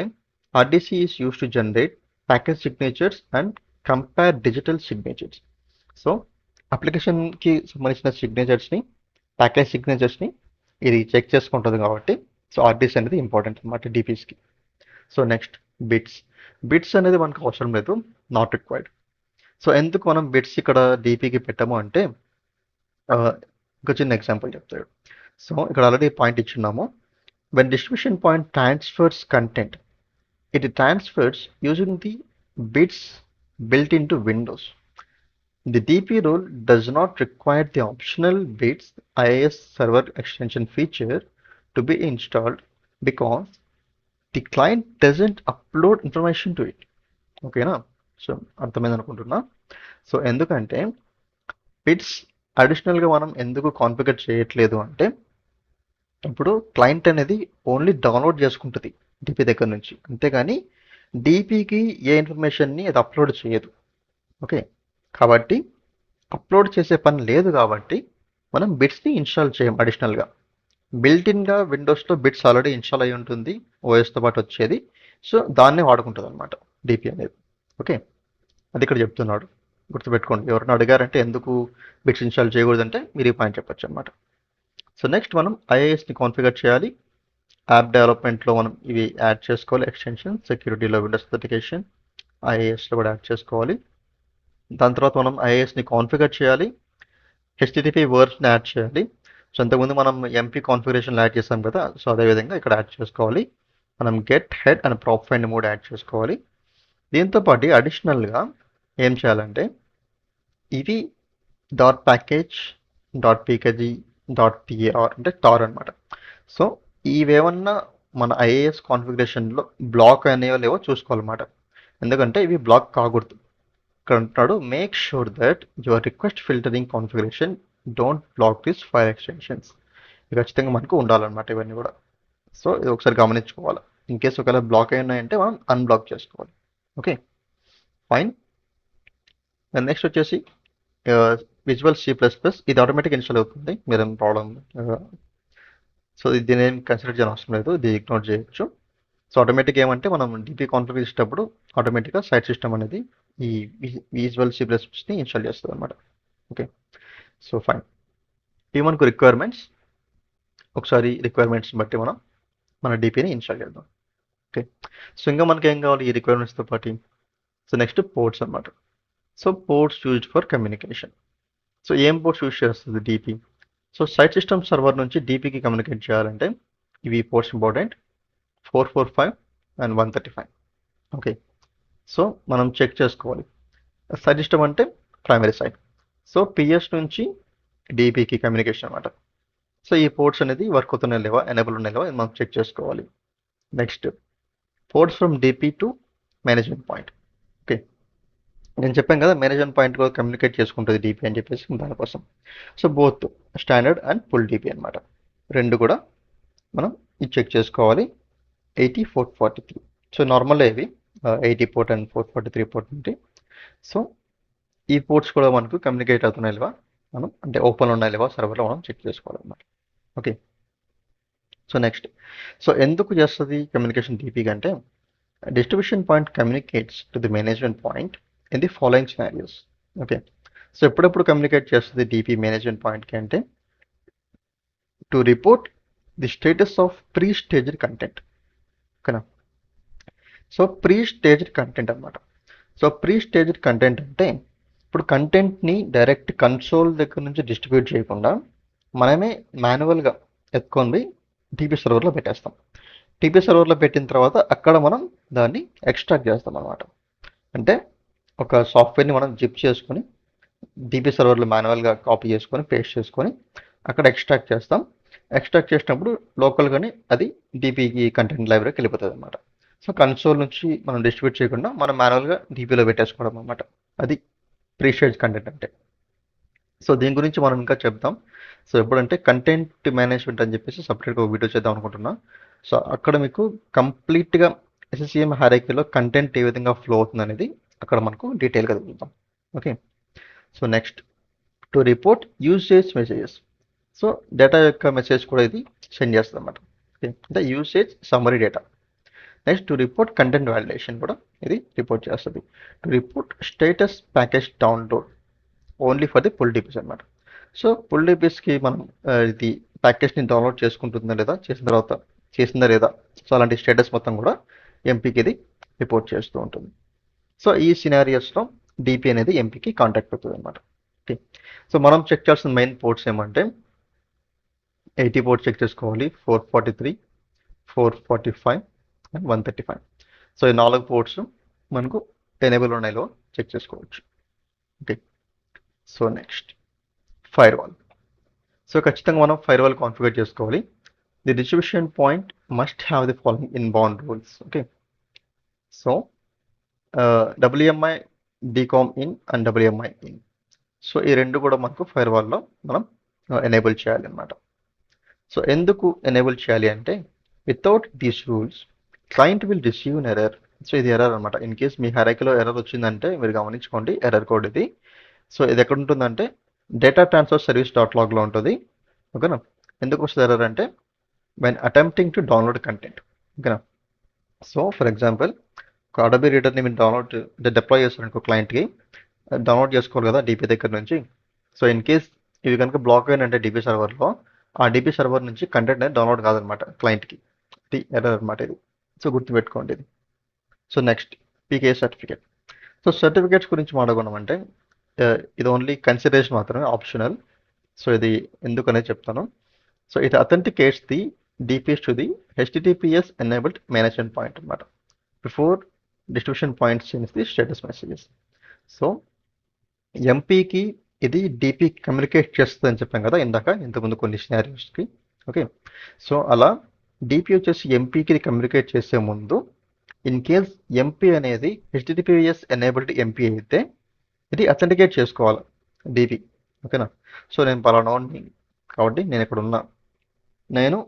RDC is use to generate package signatures and compare digital signatures. So అప్లికేషన్కి సంబంధించిన సిగ్నేచర్స్ని, ప్యాకేజ్ సిగ్నేచర్స్ని ఇది చెక్ చేసుకుంటుంది కాబట్టి సో ఆర్డీసీ అనేది ఇంపార్టెంట్ అనమాట డిపిస్కి. సో నెక్స్ట్ బిట్స్ అనేది మనకు అవసరం లేదు, నాట్ రిక్వైర్డ్. సో ఎందుకు మనం బిట్స్ ఇక్కడ డిపికి పెట్టాము అంటే ఒక చిన్న ఎగ్జాంపుల్ చెప్తాడు. సో ఇక్కడ ఆల్రెడీ పాయింట్ ఇచ్చున్నాము, when distribution point transfers content it transfers using the bits built into Windows. The DP rule does not require the optional bits IIS server extension feature to be installed because the client doesn't upload information to it. ఓకేనా? So అర్థమైంది అనుకుంటున్నా. So ఎందుకంటే bits అడిషనల్గా మనం ఎందుకు configure చేయట్లేదు అంటే ఇప్పుడు క్లయింట్ అనేది ఓన్లీ డౌన్లోడ్ చేసుకుంటుంది డిపి దగ్గర నుంచి, అంతేగాని డిపికి ఏ ఇన్ఫర్మేషన్ని అది అప్లోడ్ చేయదు. ఓకే, కాబట్టి అప్లోడ్ చేసే పని లేదు కాబట్టి మనం బిట్స్ని ఇన్స్టాల్ చేయం అడిషనల్గా. బిల్టిన్గా విండోస్లో బిట్స్ ఆల్రెడీ ఇన్స్టాల్ అయి ఉంటుంది ఓఎస్తో పాటు వచ్చేది. సో దాన్నే వాడుకుంటుంది అనమాట డిపి అనేది. ఓకే, అది ఇక్కడ చెప్తున్నాడు, గుర్తుపెట్టుకోండి. ఎవరైనా అడిగారంటే ఎందుకు బిట్స్ ఇన్స్టాల్ చేయకూడదంటే మీరు ఈ పాయింట్ చెప్పచ్చు అనమాట. సో నెక్స్ట్ మనం ఐఏఎస్ని కాన్ఫిగర్ చేయాలి. యాప్ డెవలప్మెంట్లో మనం ఇవి యాడ్ చేసుకోవాలి. ఎక్స్టెన్షన్, సెక్యూరిటీలో విండోస్ అథెంటికేషన్, ఐఏఎస్లో కూడా యాడ్ చేసుకోవాలి. దాని తర్వాత మనం ఐఏఎస్ని కాన్ఫిగర్ చేయాలి. హెచ్టిటిపి వర్బ్స్ని యాడ్ చేయాలి. సో అంతకుముందు మనం ఎంపీ కాన్ఫిగరేషన్ యాడ్ చేసాం కదా, సో అదేవిధంగా ఇక్కడ యాడ్ చేసుకోవాలి. మనం get head and prop find mode add చేసుకోవాలి. దీంతో పాటు అడిషనల్గా ఏం చేయాలంటే ఇవి dot package, dot PKG, dot PAR అంటే టార్ అనమాట. సో ఇవేమన్నా మన ఐఏఎస్ కాన్ఫిగరేషన్లో బ్లాక్ అనేవో లేవో చూసుకోవాలన్నమాట. ఎందుకంటే ఇవి బ్లాక్ కాకూడదు. ఇక్కడ అంటున్నాడు make sure that your request filtering configuration don't block this file extensions. ఇది ఖచ్చితంగా మనకు ఉండాలన్నమాట ఇవన్నీ కూడా. సో ఇది ఒకసారి గమనించుకోవాలి. ఇన్ కేసు ఒకవేళ బ్లాక్ అయి ఉన్నాయంటే మనం అన్బ్లాక్ చేసుకోవాలి. Okay, fine. నెక్స్ట్ వచ్చేసి విజువల్ C++, ఇది ఆటోమేటిక్ ఇన్స్టాల్ అవుతుంది, మీరేం ప్రాబ్లం. సో దీని ఏం కన్సిడర్ చేయడం అవసరం లేదు, ఇది ఇగ్నోర్ చేయొచ్చు. సో ఆటోమేటిక్ ఏమంటే మనం డిపి కాన్ఫిగర్ చేసేటప్పుడు ఆటోమేటిక్గా సైట్ సిస్టమ్ అనేది ఈ విజువల్ C++ని ఇన్స్టాల్ చేస్తుంది అనమాట. Okay, so fine. ఇవి మనకు రిక్వైర్మెంట్స్. ఒకసారి రిక్వైర్మెంట్స్ని బట్టి మనం మన డిపిని ఇన్స్టాల్ చేద్దాం. ఓకే, సో ఇంకా మనకి ఏం కావాలి ఈ రిక్వైర్మెంట్స్తో పాటు? సో నెక్స్ట్ పోర్ట్స్ అనమాట. So ports used for communication. So ఏం పోర్ట్స్ యూజ్ చేస్తుంది DP? So site system server నుంచి డిపికి కమ్యూనికేట్ చేయాలంటే ఇవి ports important, 445 and 135. Okay, so మనం చెక్ చేసుకోవాలి. సైట్ సిస్టమ్ అంటే ప్రైమరీ సైట్. సో పిఎస్ నుంచి డిపికి కమ్యూనికేషన్ అనమాట. సో ఈ పోర్ట్స్ అనేది వర్క్ అవుతున్నాయి లేవా, ఎనేబుల్ ఉన్నాయి లేవా మనం చెక్ చేసుకోవాలి. Next ports from DP to management point. Okay, నేను చెప్పాను కదా మేనేజ్మెంట్ పాయింట్ కూడా కమ్యూనికేట్ చేసుకుంటుంది డిపి అని చెప్పేసి, దానికోసం. So both standard and full DP అనమాట, రెండు కూడా మనం ఇది చెక్ చేసుకోవాలి. 80, 443. సో నార్మల్ ఇవి 80 పోర్ట్ అండ్ 443 పోర్ట్ ఉంటాయి. సో ఈ పోర్ట్స్ కూడా మనకు కమ్యూనికేట్ అవుతున్నాయి లేవా, మనం అంటే ఓపెన్ ఉన్నాయి లేవా సర్వర్లో మనం చెక్ చేసుకోవాలన్నమాట. ఓకే, సో నెక్స్ట్, సో ఎందుకు చేస్తుంది కమ్యూనికేషన్ డిపి అంటే distribution point communicates to the management point in the following scenarios. Okay, so ఎప్పుడెప్పుడు కమ్యూనికేట్ చేస్తుంది డిపి మేనేజ్మెంట్ పాయింట్కి అంటే to report the status of pre staged content. ఓకేనా, so pre staged content అనమాట. So pre staged content అంటే ఇప్పుడు కంటెంట్ని direct console దగ్గర నుంచి డిస్ట్రిబ్యూట్ చేయకుండా మనమే మాన్యువల్గా ఎత్తుకొని పోయి టీపీ సర్వర్లో పెట్టేస్తాం. టీపీ సర్వర్లో పెట్టిన తర్వాత అక్కడ మనం దాన్ని ఎక్స్ట్రాక్ట్ చేస్తాం అనమాట. అంటే ఒక సాఫ్ట్వేర్ని మనం జిప్ చేసుకొని డిపి సర్వర్లో మాన్యువల్గా కాపీ చేసుకొని పేస్ట్ చేసుకొని అక్కడ ఎక్స్ట్రాక్ట్ చేస్తాం. ఎక్స్ట్రాక్ట్ చేసినప్పుడు లోకల్గానే అది డిపికి కంటెంట్ లైబ్రరీకి వెళ్ళిపోతుంది అనమాట. సో కన్సోల్ నుంచి మనం డిస్ట్రిబ్యూట్ చేయకుండా మనం మాన్యువల్గా డిపిలో పెట్టేసుకోవడం అనమాట. అది ప్రీ స్టేజ్ కంటెంట్ అంటే. సో దీని గురించి మనం ఇంకా చెప్తాం. సో ఎప్పుడంటే కంటెంట్ మేనేజ్మెంట్ అని చెప్పేసి సపరేట్గా ఒక వీడియో చేద్దాం అనుకుంటున్నా. సో అక్కడ మీకు కంప్లీట్గా SCCM హైరార్కీలో కంటెంట్ ఏ విధంగా ఫ్లో అవుతుంది అనేది అక్కడ మనకు డీటెయిల్గా తెలుద్దాం. Okay, so next to report usage messages. So data యొక్క మెసేజ్ కూడా ఇది సెండ్ చేస్తుంది అన్నమాట. ఓకే, అంటే usage summary data. Next to report content validation కూడా ఇది రిపోర్ట్ చేస్తుంది. To report status package download only for the pull DPs అనమాట. సో పుల్ డిపిస్కి మనం ఇది ప్యాకేజ్ని డౌన్లోడ్ చేసుకుంటుందా లేదా, చేసిందా లేదా, సో అలాంటి స్టేటస్ మొత్తం కూడా ఎంపీకి ఇది రిపోర్ట్ చేస్తూ ఉంటుంది. సో ఈ సినారియోస్లో డిపి అనేది ఎంపీకి కాంటాక్ట్ అవుతుంది అనమాట. ఓకే, సో మనం చెక్ చేయాల్సిన మెయిన్ పోర్ట్స్ ఏమంటే 80 పోర్ట్స్ చెక్ చేసుకోవాలి, 443, 445 అండ్ 135. సో ఈ 4 పోర్ట్స్ మనకు ఎనేబుల్ ఉన్నాయో చెక్ చేసుకోవచ్చు. Okay. So next firewall. So ఖచ్చితంగా మనం ఫైర్ వాల్ కాన్ఫిగర్ చేసుకోవాలి. The distribution point must have the following inbound rules. Okay. So WMI DCOM in and WMI in. So ఈ రెండు కూడా మనకు ఫైర్ వాల్లో మనం ఎనేబుల్ చేయాలి అనమాట. సో ఎందుకు ఎనేబుల్ చేయాలి అంటే without these rules client will receive an error. So ఇది ఎర్రర్ అనమాట. ఇన్ కేస్ మీ హెరాకిలో ఎర్రర్ వచ్చిందంటే మీరు గమనించుకోండి, ఎర్రర్ కోడ్ ఇది. సో ఇది ఎక్కడ ఉంటుందంటే డేటా ట్రాన్స్ఫర్ సర్వీస్ డాట్ లాగ్లో ఉంటుంది. ఓకేనా. ఎందుకు వస్తుంది ఎర్రర్ అంటే when attempting to download content. ఓకేనా. సో ఫర్ ఎగ్జాంపుల్ ఒక అడబీ రీడర్ని మీరు డౌన్లోడ్ డిప్లాయ్ చేస్తారనుకో క్లయింట్కి, డౌన్లోడ్ చేసుకోవాలి కదా డీపీ దగ్గర నుంచి. సో ఇన్ కేస్ ఇవి కనుక బ్లాక్ అయినంటే డీపీ సర్వర్లో, ఆ డీపీ సర్వర్ నుంచి కంటెంట్ అనేది డౌన్లోడ్ కాదనమాట క్లయింట్కి. ఇది ఎర్రర్ అనమాట ఇది. సో గుర్తుపెట్టుకోండి ఇది. So next PK certificate. So certificates గురించి మాట్లాడుకున్నామంటే ఇది ఓన్లీ కన్సిడరేషన్ మాత్రమే, ఆప్షనల్. సో ఇది ఎందుకనేది చెప్తాను. సో ఇది authenticates the DPS to the HTTPS enabled management point అనమాట before distribution points change the status messages. So ఎంపీకి ఇది డిపి కమ్యూనికేట్ చేస్తుంది అని చెప్పాం కదా ఇందాక ఇంతకుముందు కొన్ని సినారియోస్కి. ఓకే. సో అలా డిపి వచ్చేసి ఎంపీకి ఇది కమ్యూనికేట్ చేసే ముందు ఇన్ కేస్ ఎంపీ అనేది హెచ్టిటిపిఎస్ ఎనేబుల్డ్ ఎంపీ అయితే ఇది అథెంటికేట్ చేసుకోవాలి డిపి. ఓకేనా. సో నేను పలానాని కాబట్టి నేను ఇక్కడ ఉన్నా, నేను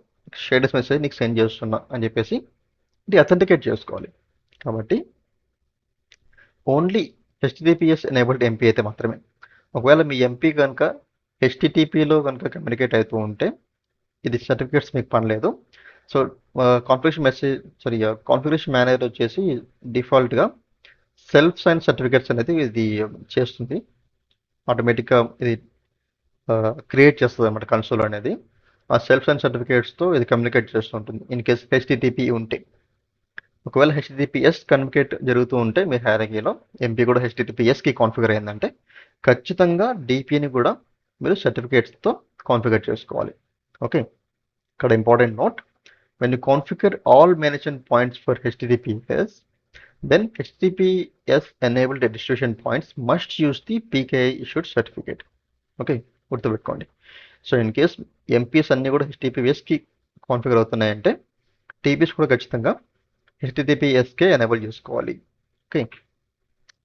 స్టేటస్ మెసేజ్ నీకు సెండ్ చేస్తున్నా అని చెప్పేసి ఇది అథెంటికేట్ చేసుకోవాలి. కాబట్టి ఓన్లీ హెచ్టిటిపిఎస్ ఎనేబుల్డ్ ఎంపీ అయితే మాత్రమే. ఒకవేళ మీ ఎంపీ కనుక హెచ్టిటిపిలో కనుక కమ్యూనికేట్ అవుతూ ఉంటే ఇది సర్టిఫికేట్స్ మీకు పనిలేదు. సో కాన్ఫిగరేషన్ మేనేజర్ వచ్చేసి డిఫాల్ట్గా సెల్ఫ్ సైన్ సర్టిఫికేట్స్ అనేది ఇది చేస్తుంది. ఆటోమేటిక్గా ఇది క్రియేట్ చేస్తుంది అనమాట కన్సోల్ అనేది. ఆ సెల్ఫ్ సైన్ సర్టిఫికేట్స్తో ఇది కమ్యూనికేట్ చేస్తూ ఉంటుంది ఇన్ కేస్ హెచ్టిటిపి ఉంటే. ఒకవేళ హెచ్టిటిపిఎస్ కమ్యూనికేట్ జరుగుతూ ఉంటే మీ హైరార్కీలో ఎంపీ కూడా హెచ్టిటిపిఎస్కి కాన్ఫిగర్ అయిందంటే ఖచ్చితంగా డిపిని కూడా మీరు సర్టిఫికేట్స్తో కాన్ఫిగర్ చేసుకోవాలి. ఓకే. ఇక్కడ important note, when you configure all management points for HTTPS then HTTPS enabled distribution points must use the PKI issued certificate. Okay. గుర్తుపెట్టుకోండి. సో ఇన్ కేస్ ఎంపీస్ అన్నీ కూడా హెచ్టిటిపిఎస్కి కాన్ఫిగర్ అవుతున్నాయంటే టీపీస్ కూడా ఖచ్చితంగా హెచ్టిటిపిఎస్కే ఎనేబుల్ చేసుకోవాలి. Okay.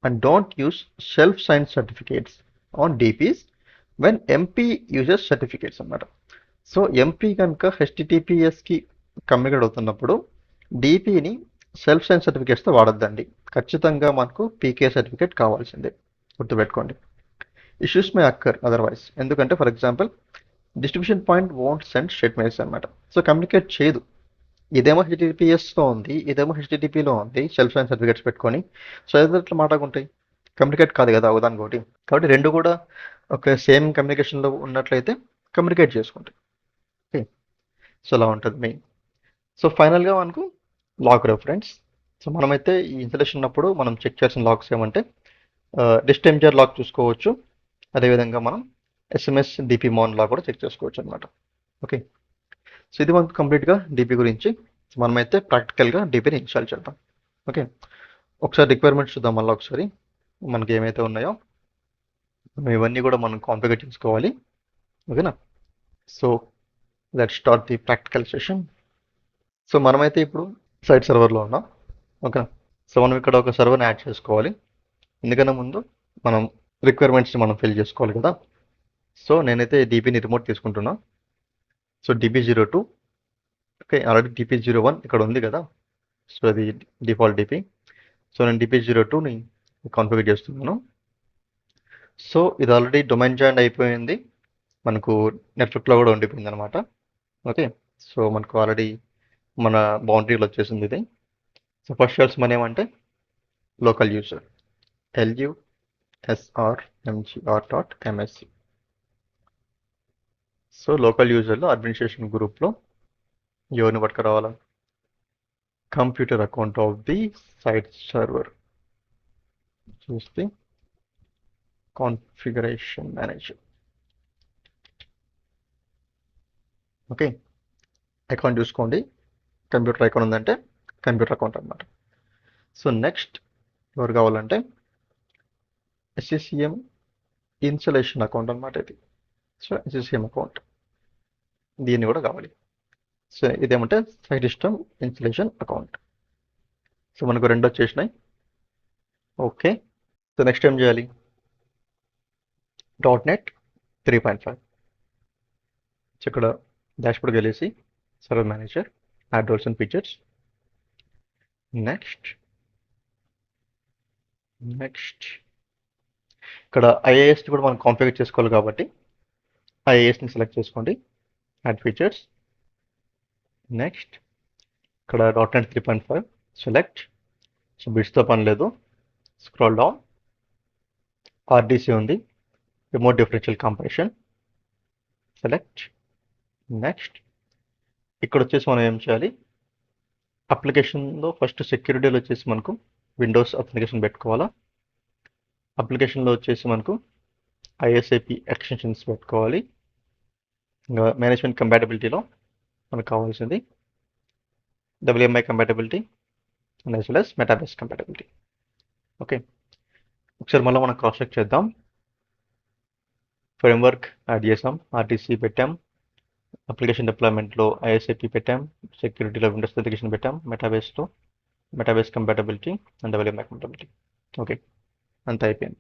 And don't use self sign certificates on DPs when MP uses certificates అన్నమాట. సో ఎంపీ కనుక హెచ్టిటిపిఎస్కి కమ్యూనికేట్ అవుతున్నప్పుడు డిపిని సెల్ఫ్ సైన్ సర్టిఫికేట్స్తో వాడొద్దండి. ఖచ్చితంగా మనకు పీకే సర్టిఫికేట్ కావాల్సిందే. గుర్తుపెట్టుకోండి. ఇష్యూస్ మే అక్కర్ అదర్వైజ్. ఎందుకంటే for example distribution point won't send state message అనమాట. సో కమ్యూనికేట్ చేయదు. ఇదేమో హెచ్టిటిపిఎస్లో ఉంది, ఇదేమో హెచ్టిటిపిలో ఉంది సెల్ఫ్ సైన్ సర్టిఫికేట్స్ పెట్టుకొని. సో ఎట్లా మాట్లాడుకుంటాయి, కమ్యూనికేట్ కాదు కదా ఒకదానికోటి. కాబట్టి రెండు కూడా ఒక సేమ్ కమ్యూనికేషన్లో ఉన్నట్లయితే కమ్యూనికేట్ చేసుకుంటాయి. ఓకే. సో అలా ఉంటుంది మెయిన్. సో ఫైనల్గా మనకు లాగ్ రెఫరెన్స్. సో మనమైతే ఈ ఇన్స్టలేషన్ ఉన్నప్పుడు మనం చెక్ చేయాల్సిన లాగ్స్ ఏమంటే డిస్టెంజర్ లాగ్ చూసుకోవచ్చు. అదేవిధంగా మనం ఎస్ఎంఎస్ డిపి మౌన్ లాగ్ కూడా చెక్ చేసుకోవచ్చు అనమాట. ఓకే. సో ఇది మనకు కంప్లీట్గా డిపి గురించి. మనమైతే ప్రాక్టికల్గా డిపిని ఇన్స్టాల్ చేద్దాం. ఓకే. ఒకసారి రిక్వైర్మెంట్స్ చూద్దాం మళ్ళీ ఒకసారి మనకి ఏమైతే ఉన్నాయో ఇవన్నీ కూడా మనం కాన్ఫిగర్ చేసుకోవాలి. ఓకేనా. So let start the practical session. So మనమైతే ఇప్పుడు సైట్ సర్వర్లో ఉన్నాం. ఓకే. సో మనం ఇక్కడ ఒక సర్వర్ని యాడ్ చేసుకోవాలి. ఎందుకన్నా ముందు మనం రిక్వైర్మెంట్స్ని మనం ఫిల్ చేసుకోవాలి కదా. సో నేనైతే డిపిని రిమోట్ తీసుకుంటున్నా. So DB02. Okay. Already DP01 ఇక్కడ ఉంది కదా. సో అది డిఫాల్ట్ డిపి. సో నేను DP02ని కాన్ఫిగర్ చేస్తున్నాను. సో ఇది ఆల్రెడీ డొమైన్ జాయిన్ అయిపోయింది, మనకు నెట్వర్క్లో కూడా ఉండిపోయింది అనమాట. ఓకే. సో మనకు ఆల్రెడీ మన బౌండరీలో వచ్చేసింది ఇది. సో ఫస్ట్ చేయాల్సిన మనం ఏమంటే local user lusrmgr.msc. So local యూజర్లో అడ్మినిస్ట్రేషన్ గ్రూప్లో ఎవరిని పట్టుకురావాలా, computer account of the site server చూస్తే కాన్ఫిగరేషన్ మేనేజర్. ఓకే. అకౌంట్ చూసుకోండి, కంప్యూటర్ అకౌంట్ ఉందంటే కంప్యూటర్ అకౌంట్ అనమాట. సో నెక్స్ట్ ఎవరు కావాలంటే SCCM ఇన్స్టలేషన్ అకౌంట్ అనమాట ఇది. సో SCCM అకౌంట్ దీన్ని కూడా కావాలి. సో ఇదేమంటే site system installation account. So మనకు రెండు వచ్చేసినాయి. ఓకే. సో నెక్స్ట్ ఏం చేయాలి? .NET 3.5. సో ఇక్కడ డాష్బోర్డ్కి వెళ్ళేసి server manager, add roles and features. Next ఇక్కడ IIS కూడా మనం కాన్ఫిగర్ చేసుకోవాలి కాబట్టి IISని సెలెక్ట్ చేసుకోండి, యాడ్ ఫీచర్స్. నెక్స్ట్ ఇక్కడ .NET 3.5 సెలెక్ట్. సో బిట్స్తో పని లేదు. స్క్రోల్ డౌన్, RDC ఉంది, remote differential comparison select. Next ఇక్కడ వచ్చేసి మనం ఏం చేయాలి? అప్లికేషన్లో ఫస్ట్ సెక్యూరిటీలో వచ్చేసి మనకు విండోస్ అథెంటికేషన్ పెట్టుకోవాలా. అప్లికేషన్లో వచ్చేసి మనకు ISAP ఎక్స్టెన్షన్స్ పెట్టుకోవాలి. ఇంకా మేనేజ్మెంట్ కంపాటబిలిటీలో మనకు కావాల్సింది WMI compatibility and as well as metabase compatibility. Okay, ఒకసారి మళ్ళీ మనం క్రాస్ చెక్ చేద్దాం. ఫ్రేమ్వర్క్ యాడ్ చేసాం, RDC పెట్టాం, అప్లికేషన్ డిప్లాయ్మెంట్లో ISAP పెట్టాం, సెక్యూరిటీలో విండోస్ అథెంటికేషన్ పెట్టాం, మెటాబేస్లో metabase compatibility and WMI compatibility. Okay, అంతా అయిపోయింది.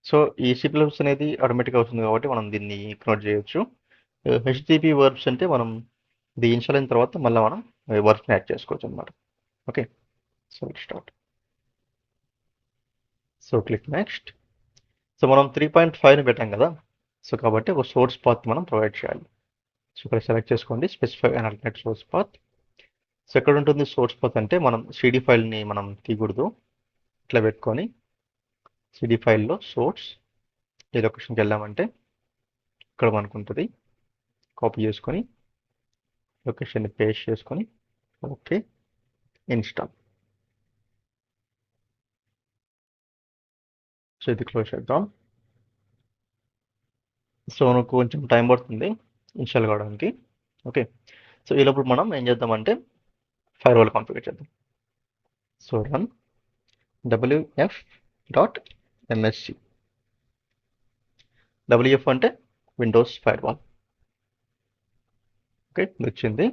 సో ఈ C++ అనేది ఆటోమేటిక్గా వస్తుంది కాబట్టి మనం దీన్ని ఇగ్నోర్ చేయొచ్చు. HTTP వర్బ్స్ అంటే మనం ఇది ఇన్స్టాల్ అయిన తర్వాత మళ్ళీ మనం వర్క్ని యాడ్ చేసుకోవచ్చు అనమాట. Okay, so start. So click next. So మనం 3.5ని పెట్టాం కదా, సో కాబట్టి ఒక సోర్స్ పాత్ మనం ప్రొవైడ్ చేయాలి. సో ఇక్కడ సెలెక్ట్ చేసుకోండి, స్పెసిఫై అన్ ఆల్టర్నేట్ సోర్స్ పాత్. సో ఎక్కడ ఉంటుంది సోర్స్ పాత్ అంటే మనం CD ఫైల్ని మనం తీయకూడదు, ఇట్లా పెట్టుకొని CD ఫైల్లో సోర్స్ ఏ లొకేషన్కి వెళ్ళామంటే ఇక్కడ మనకు ఉంటుంది. కాపీ చేసుకొని లొకేషన్ని పేస్ట్ చేసుకొని ఓకే ఇన్స్టాల్. సో ఇది క్లోజ్ చేద్దాం. సో మనకు కొంచెం టైం పడుతుంది ఇన్స్టాల్ కావడానికి. ఓకే, సో ఈ లోపల మనం ఏం చేద్దామంటే ఫైర్వాల్ కాన్ఫిగర్ చేద్దాం. So run wf.msc. WF అంటే విండోస్ ఫైర్వాల్. ఓకే, ఇది వచ్చింది.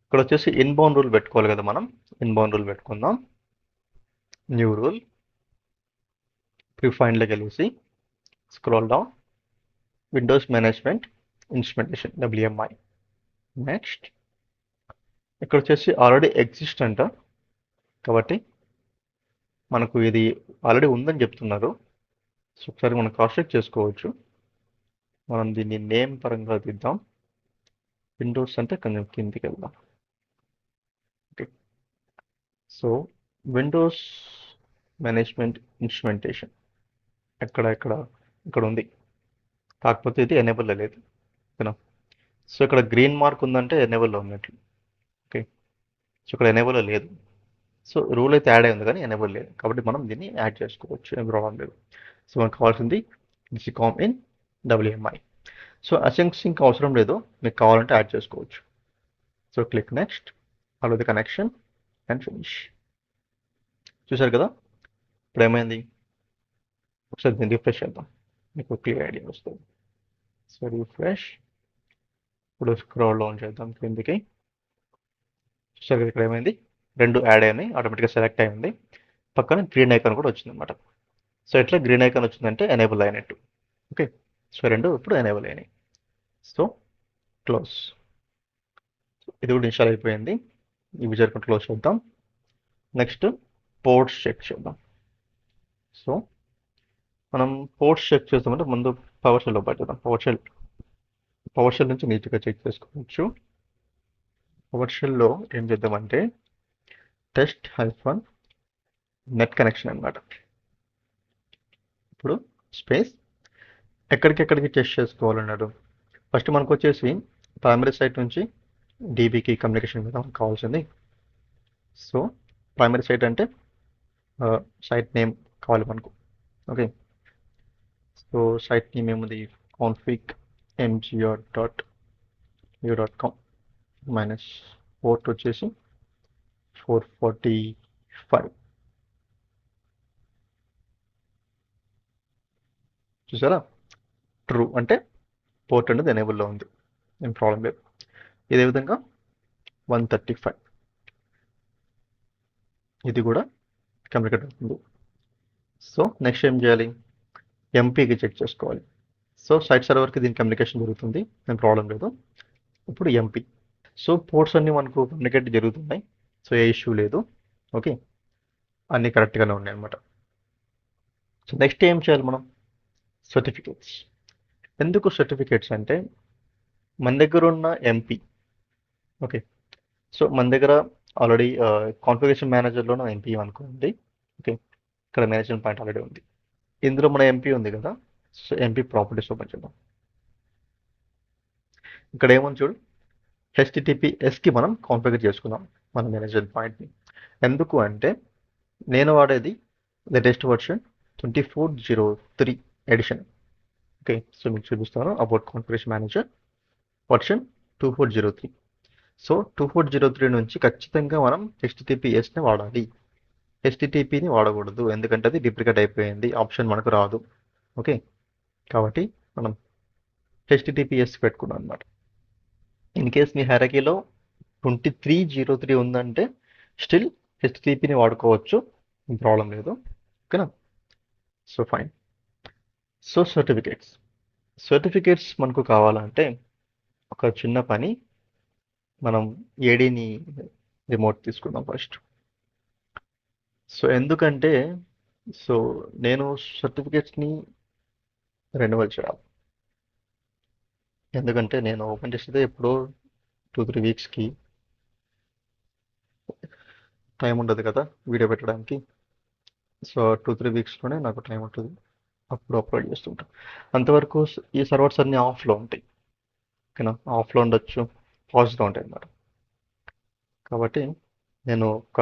ఇక్కడ వచ్చేసి ఇన్బౌండ్ రూల్ పెట్టుకోవాలి కదా, మనం ఇన్బౌండ్ రూల్ పెట్టుకుందాం. న్యూ రూల్, ప్రిఫైన్లోకి వెళ్ళేసి scroll down, Windows management instrumentation WMI. Next ఇక్కడ వచ్చేసి ఆల్రెడీ ఎగ్జిస్ట్ అంట కాబట్టి మనకు ఇది ఆల్రెడీ ఉందని చెప్తున్నారు. సో ఒకసారి మనం క్రాస్ చెక్ చేసుకోవచ్చు. మనం దీన్ని నేమ్ పరంగా తీద్దాం. విండోస్ అంటే కొంచెం కిందికి వెళ్దాం. Okay, so Windows management instrumentation ఇక్కడ ఉంది, కాకపోతే ఇది ఎనేబుల్ లేదు. ఓకేనా, సో ఇక్కడ గ్రీన్ మార్క్ ఉందంటే ఎనేబుల్లో ఉన్నట్లు. ఓకే, సో ఇక్కడ ఎనేబుల్లో లేదు. సో రూల్ అయితే యాడ్ అయింది కానీ ఎనేబుల్ లేదు, కాబట్టి మనం దీన్ని యాడ్ చేసుకోవచ్చు, ఏం ప్రాబ్లం లేదు. సో మనకు కావాల్సింది DCCOM ఇన్ WMI. సో అసెన్సింగ్ అవసరం లేదు, మీకు కావాలంటే యాడ్ చేసుకోవచ్చు. So click next, allow the connection and finish. చూసారు కదా ఇప్పుడు ఏమైంది? ఒకసారి దీన్ని రిఫ్రెష్ చేద్దాం, మీకు క్లియర్ ఐడియా వస్తుంది. సో రిఫ్రెష్, ఇప్పుడు స్క్రోల్ డౌన్ చేద్దాం కిందికి. చూసారు కదా ఇక్కడ ఏమైంది? రెండు యాడ్ అయినాయి, ఆటోమేటిక్గా సెలెక్ట్ అయింది, పక్కన గ్రీన్ ఐకాన్ కూడా వచ్చింది అనమాట. సో ఎట్లా గ్రీన్ ఐకాన్ వచ్చిందంటే ఎనేబుల్ అయినట్టు. ఓకే, సో రెండు ఇప్పుడు ఎనేబుల్ అయినాయి. So close. ఇది కూడా ఇన్స్టాల్ అయిపోయింది. ఈ విజర్ క్లోజ్ చేద్దాం. నెక్స్ట్ పోర్ట్స్ చెక్ చేద్దాం. సో మనం పోర్ట్స్ చెక్ చేస్తామంటే ముందు పవర్ షెల్ ఓపెన్ చేద్దాం. పవర్ షెల్ నుంచి నీట్గా చెక్ చేసుకోవచ్చు. పవర్ షెల్లో ఏం చేద్దామంటే టెస్ట్ -నెట్ కనెక్షన్ అనమాట. ఇప్పుడు స్పేస్ ఎక్కడికెక్కడికి టెస్ట్ చేసుకోవాలన్నాడు. ఫస్ట్ మనకు వచ్చేసి ప్రైమరీ సైట్ నుంచి DBకి కమ్యూనికేషన్ మీద మనకు కావాల్సింది. సో ప్రైమరీ సైట్ అంటే సైట్ నేమ్ కావాలి మనకు. ఓకే, సో సైట్ నేమ్ ఏముంది? config mgr.u.com మైనస్ పోర్ట్ వచ్చేసి 445. చూసారా, ట్రూ అంటే పోర్ట్ అనేది ఎనేబుల్లో ఉంది, ఏం ప్రాబ్లం లేదు. ఇదే విధంగా 135 ఇది కూడా కమ్యూనికేట్ అవుతుంది. సో నెక్స్ట్ ఏం చేయాలి, ఎంపీకి చెక్ చేసుకోవాలి. సో సైట్ సర్వర్కి దీని కమ్యూనికేషన్ జరుగుతుంది, ఏం ప్రాబ్లం లేదు. ఇప్పుడు ఎంపీ, సో పోర్ట్స్ అన్నీ మనకు కమ్యూనికేట్ జరుగుతున్నాయి, సో ఏ ఇష్యూ లేదు. ఓకే, అన్నీ కరెక్ట్గానే ఉన్నాయి అనమాట. సో నెక్స్ట్ ఏం చేయాలి మనం, సర్టిఫికేట్స్. ఎందుకు సర్టిఫికేట్స్ అంటే మన దగ్గర ఉన్న ఎంపీ, ఓకే, సో మన దగ్గర ఆల్రెడీ కాన్ఫిగరేషన్ మేనేజర్లోనే ఎంపీ అనుకోండి. ఓకే, ఇక్కడ మేనేజ్మెంట్ పాయింట్ ఆల్రెడీ ఉంది, ఇందులో మన ఎంపీ ఉంది కదా. సో ఎంపీ ప్రాపర్టీస్ ఓపెన్ చేద్దాం. ఇక్కడ ఏముంది చూడు, హెచ్టిటిపిఎస్కి మనం కాన్ఫిగర్ చేసుకుందాం మన మేనేజ్మెంట్ పాయింట్ని. ఎందుకు అంటే నేను వాడేది latest version 2403 edition. Okay, so మీకు చూపిస్తాను about configuration manager version 2403. So 2403 నుంచి ఖచ్చితంగా మనం హెచ్టిటిపిఎస్ని వాడాలి, హెచ్టిటిపిని వాడకూడదు, ఎందుకంటే అది డిప్లికేట్ అయిపోయింది, ఆప్షన్ మనకు రాదు. ఓకే, కాబట్టి మనం హెచ్టిటిపిఎస్ పెట్టుకున్నాం అనమాట. ఇన్ కేస్ మీ హైరాకీలో 2303 ఉందంటే స్టిల్ హెచ్టిటిపిని వాడుకోవచ్చు, ప్రాబ్లం లేదు. ఓకేనా, సో ఫైన్. సో సర్టిఫికేట్స్ మనకు కావాలంటే ఒక చిన్న పని, మనం ఏడీని రిమోట్ తీసుకుందాం ఫస్ట్. సో ఎందుకంటే సో నేను సర్టిఫికేట్స్ని రెన్యువల్ చేయాలి, ఎందుకంటే నేను ఓపెన్ చేసేది ఎప్పుడో 2-3 వీక్స్కి, టైం ఉండదు కదా వీడియో పెట్టడానికి. సో 2-3 వీక్స్లోనే నాకు టైం ఉంటుంది, అప్పుడు అప్లోడ్ చేస్తుంటాను. అంతవరకు ఈ సర్వర్స్ అన్నీ ఆఫ్లో ఉంటాయి. ఓకేనా, ఆఫ్లో ఉండొచ్చు, పాజ్లో ఉంటాయి అన్నమాట. కాబట్టి నేను ఒక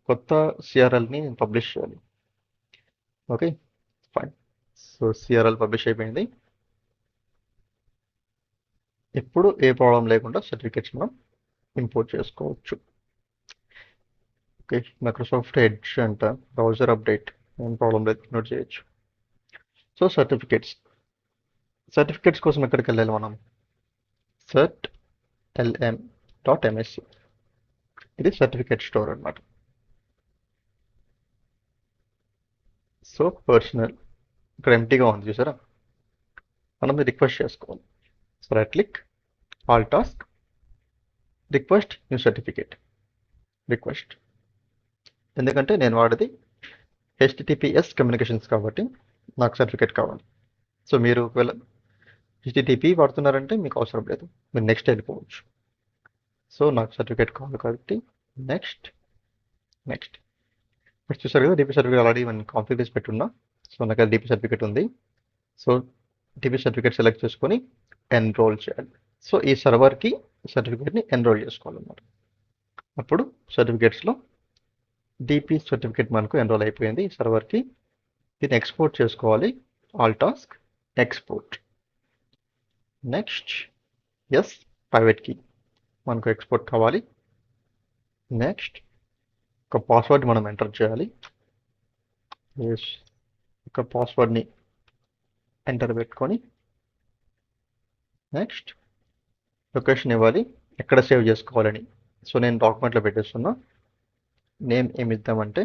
కొత్త సిఆర్ఎల్ని నేను పబ్లిష్ చేయాలి. Okay fine, so CRL publish అయిపోయింది. ఇప్పుడు ఏ ప్రాబ్లం లేకుండా సర్టిఫికేట్స్ మనం ఇంపోర్ట్ చేసుకోవచ్చు. ఓకే, మైక్రోసాఫ్ట్ ఎడ్జ్ అంట, బ్రౌజర్ అప్డేట్, ఏం ప్రాబ్లం లేదు, నోట్ చేయొచ్చు. సో సర్టిఫికేట్స్ కోసం ఎక్కడికి వెళ్ళాలి మనం, సర్ట్ lm.msc, ఇది సర్టిఫికేట్ స్టోర్ అన్నమాట. సో పర్సనల్, ఇక్కడ ఎంటీగా ఉంది చూసారా, మనం రిక్వెస్ట్ చేసుకోవాలి. So right click, all task, request new certificate, request. ఎందుకంటే నేను వాడేది హెచ్టిటిపిఎస్ కమ్యూనికేషన్స్ కాబట్టి నాకు సర్టిఫికేట్ కావాలి. సో మీరు ఒకవేళ హెచ్టిటిపి వాడుతున్నారంటే మీకు అవసరం లేదు, మీరు నెక్స్ట్ వెళ్ళిపోవచ్చు. సో నాకు సర్టిఫికేట్ కావాలి కాబట్టి నెక్స్ట్. ఇప్పుడు చూసారు కదా, డిపి సర్టిఫికేట్ ఆల్రెడీ మనం కాన్ఫిగర్ చేసి పెట్టున్నా. సో నాకు అది డిపి సర్టిఫికేట్ ఉంది. సో డిపి సర్టిఫికేట్ సెలెక్ట్ చేసుకొని ఎన్రోల్ చేయాలి. సో ఈ సర్వర్కి సర్టిఫికేట్ని ఎన్రోల్ చేసుకోవాలన్నమాట. అప్పుడు సర్టిఫికేట్స్లో డిపి సర్టిఫికేట్ మనకు ఎన్రోల్ అయిపోయింది ఈ సర్వర్కి. దీన్ని ఎక్స్పోర్ట్ చేసుకోవాలి, all task export. Next yes, private key మనకు ఎక్స్పోర్ట్ కావాలి. నెక్స్ట్ ఒక పాస్వర్డ్ మనం ఎంటర్ చేయాలి. ఎస్, ఒక పాస్వర్డ్ని ఎంటర్ పెట్టుకొని నెక్స్ట్ లొకేషన్ ఇవ్వాలి, ఎక్కడ సేవ్ చేసుకోవాలని. సో నేను డాక్యుమెంట్లో పెట్టేస్తున్నా. నేమ్ ఏమి ఇద్దామంటే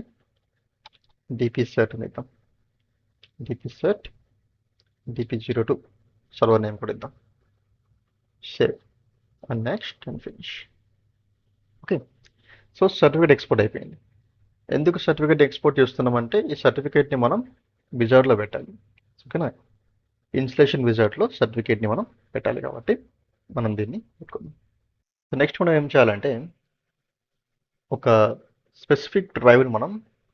డిపి సెర్ట్ అని ఇద్దాం, DP CERT DP02 server name కూడా ఇద్దాం, save and next and finish. Okay, so certificate export అయిపోయింది. ఎందుకు సర్టిఫికేట్ ఎక్స్పోర్ట్ చేస్తున్నామంటే ఈ సర్టిఫికేట్ని మనం విజార్డ్లో పెట్టాలి. ఓకేనా, ఇన్స్టలేషన్ విజార్డ్లో సర్టిఫికేట్ని మనం పెట్టాలి కాబట్టి మనం దీన్ని పెట్టుకుందాం. సో నెక్స్ట్ మనం ఏం చేయాలంటే ఒక స్పెసిఫిక్ డ్రైవ్ని మనం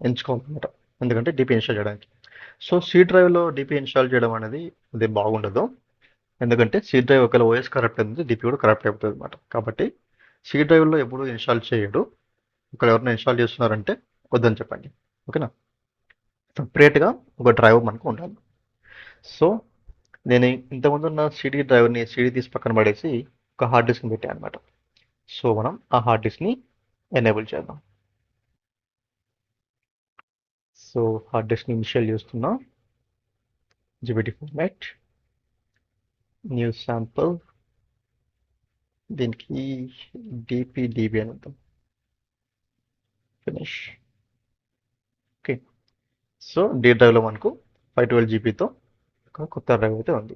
ఎంచుకోవాలన్నమాట, ఎందుకంటే డిపి ఇన్స్టాల్ చేయడానికి. సో సి డ్రైవ్లో డిపి ఇన్స్టాల్ చేయడం అనేది అది బాగుండదు, ఎందుకంటే సి డ్రైవ్ ఒకవేళ ఓఎస్ కరప్ట్ అయింది డిపి కూడా కరప్ట్ అయిపోతుంది అనమాట. కాబట్టి సి డ్రైవ్లో ఎప్పుడు ఇన్స్టాల్ చేయడు, ఒకవేళ ఎవరైనా ఇన్స్టాల్ చేస్తున్నారంటే వద్దని చెప్పండి. ఓకేనా, సపరేట్గా ఒక డ్రైవ్ మనకు ఉండాలి. సో నేను ఇంతకుముందు ఉన్న సిడి డ్రైవ్ని సిడి తీసి పక్కన పడేసి ఒక హార్డ్ డిస్క్ని పెట్టాను అనమాట. సో మనం ఆ హార్డ్ డిస్క్ని ఎనేబుల్ చేద్దాం. సో హార్డ్ డిస్క్ని ఇనిషియల్ చేస్తున్నా. జీపీటీ ఫార్మాట్, న్యూ శాంపుల్, దీనికి డిపి అని ఉంటాం, ఫినిష్. ఓకే, సో డి డ్రైవ్లో మనకు 512 జీబీతో ఒక కొత్త డ్రైవ్ అయితే ఉంది.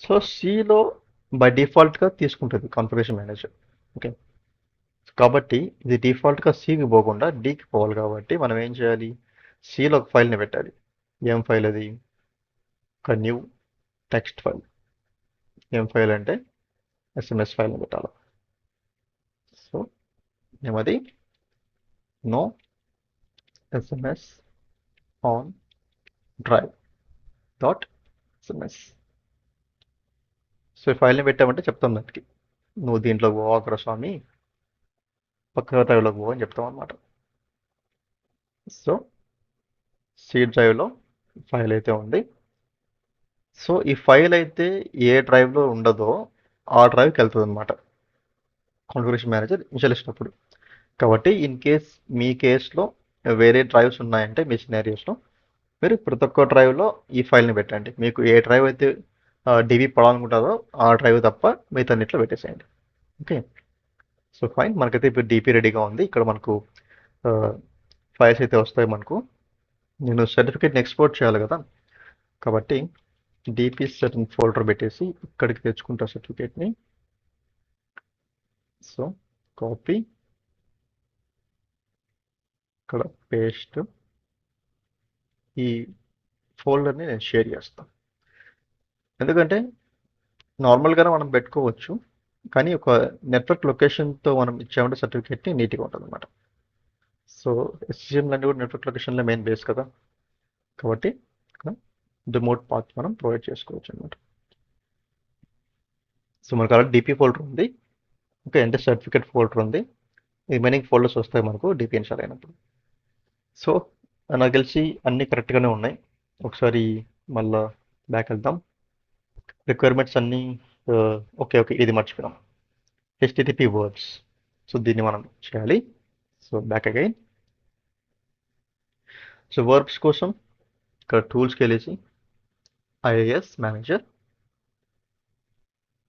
సో సిలో బై డిఫాల్ట్గా తీసుకుంటుంది కాన్ఫిగరేషన్ మేనేజర్. ఓకే, కాబట్టి ఇది డిఫాల్ట్గా సికి పోకుండా డికి పోవాలి. కాబట్టి మనం ఏం చేయాలి, సిలో ఒక ఫైల్ని పెట్టాలి. ఏం ఫైల్ అది? ఒక న్యూ టెక్స్ట్ ఫైల్. ఏం ఫైల్ అంటే ఎస్ఎంఎస్ ఫైల్ని పెట్టాలి. సో అది no SMS on drive dot SMS. So ఈ ఫైల్ని పెట్టామంటే చెప్తాం దానికి, నువ్వు దీంట్లోకి పోవాకరా స్వామి, పక్క డ్రైవ్లోకి పో అని చెప్తాం అనమాట. సో సి డ్రైవ్లో ఫైల్ అయితే ఉంది. సో ఈ ఫైల్ అయితే ఏ డ్రైవ్లో ఉండదో ఆ డ్రైవ్కి వెళ్తుంది అనమాట కాన్ఫిగరేషన్ మేనేజర్ ఇన్స్టాల్ చేసినప్పుడు. కాబట్టి ఇన్ కేస్ మీ కేసులో వేరే డ్రైవ్స్ ఉన్నాయంటే మీ సినారియోస్లో మీరు ప్రతి ఒక్క డ్రైవ్లో ఈ ఫైల్ని పెట్టండి. మీకు ఏ డ్రైవ్ అయితే డివి పడాలనుకుంటారో ఆ డ్రైవ్ తప్ప మిగతాన్నిట్లో పెట్టేసేయండి. Okay, so fine. మనకైతే ఇప్పుడు డిపి రెడీగా ఉంది. ఇక్కడ మనకు ఫైల్స్ అయితే వస్తాయి. మనకు నేను సర్టిఫికేట్ని ఎక్స్పోర్ట్ చేయాలి కదా, కాబట్టి డిపి సర్టన్ ఫోల్డర్ పెట్టేసి ఇక్కడికి తెచ్చుకుంటా సర్టిఫికేట్ని. సో కాపీ, ఇక్కడ పేస్ట్, ఈ ఫోల్డర్ని నేను షేర్ చేస్తాను. ఎందుకంటే నార్మల్గానే మనం పెట్టుకోవచ్చు, కానీ ఒక నెట్వర్క్ లొకేషన్తో మనం ఇచ్చామంటే సర్టిఫికేట్ని నీట్గా ఉంటుంది అనమాట. సో ఎస్సీఎంలు అన్నీ కూడా నెట్వర్క్ లొకేషన్లో మెయిన్ బేస్ కదా, కాబట్టి ఇక్కడ రిమోట్ పాత్ మనం ప్రొవైడ్ చేసుకోవచ్చు అనమాట. సో మనకు ఆల్రెడీ డిపి ఫోల్డర్ ఉంది. ఓకే, అంటే సర్టిఫికేట్ ఫోల్డర్ ఉంది. రిమైనింగ్ ఫోల్డర్స్ వస్తాయి మనకు డిపి ఇన్స్టాల్ అయినప్పుడు. సో నాకు తెలిసి అన్నీ కరెక్ట్గానే ఉన్నాయి. ఒకసారి మళ్ళా బ్యాక్ వెళ్దాం. రిక్వైర్మెంట్స్ అన్నీ ఓకే. ఇది మర్చిపోయాం, హెచ్టిటిపి వర్బ్స్. సో దీన్ని మనం చేయాలి. So back again. So verbs కోసం ఇక్కడ టూల్స్కి వెళ్ళేసి ఐఏఎస్ మేనేజర్,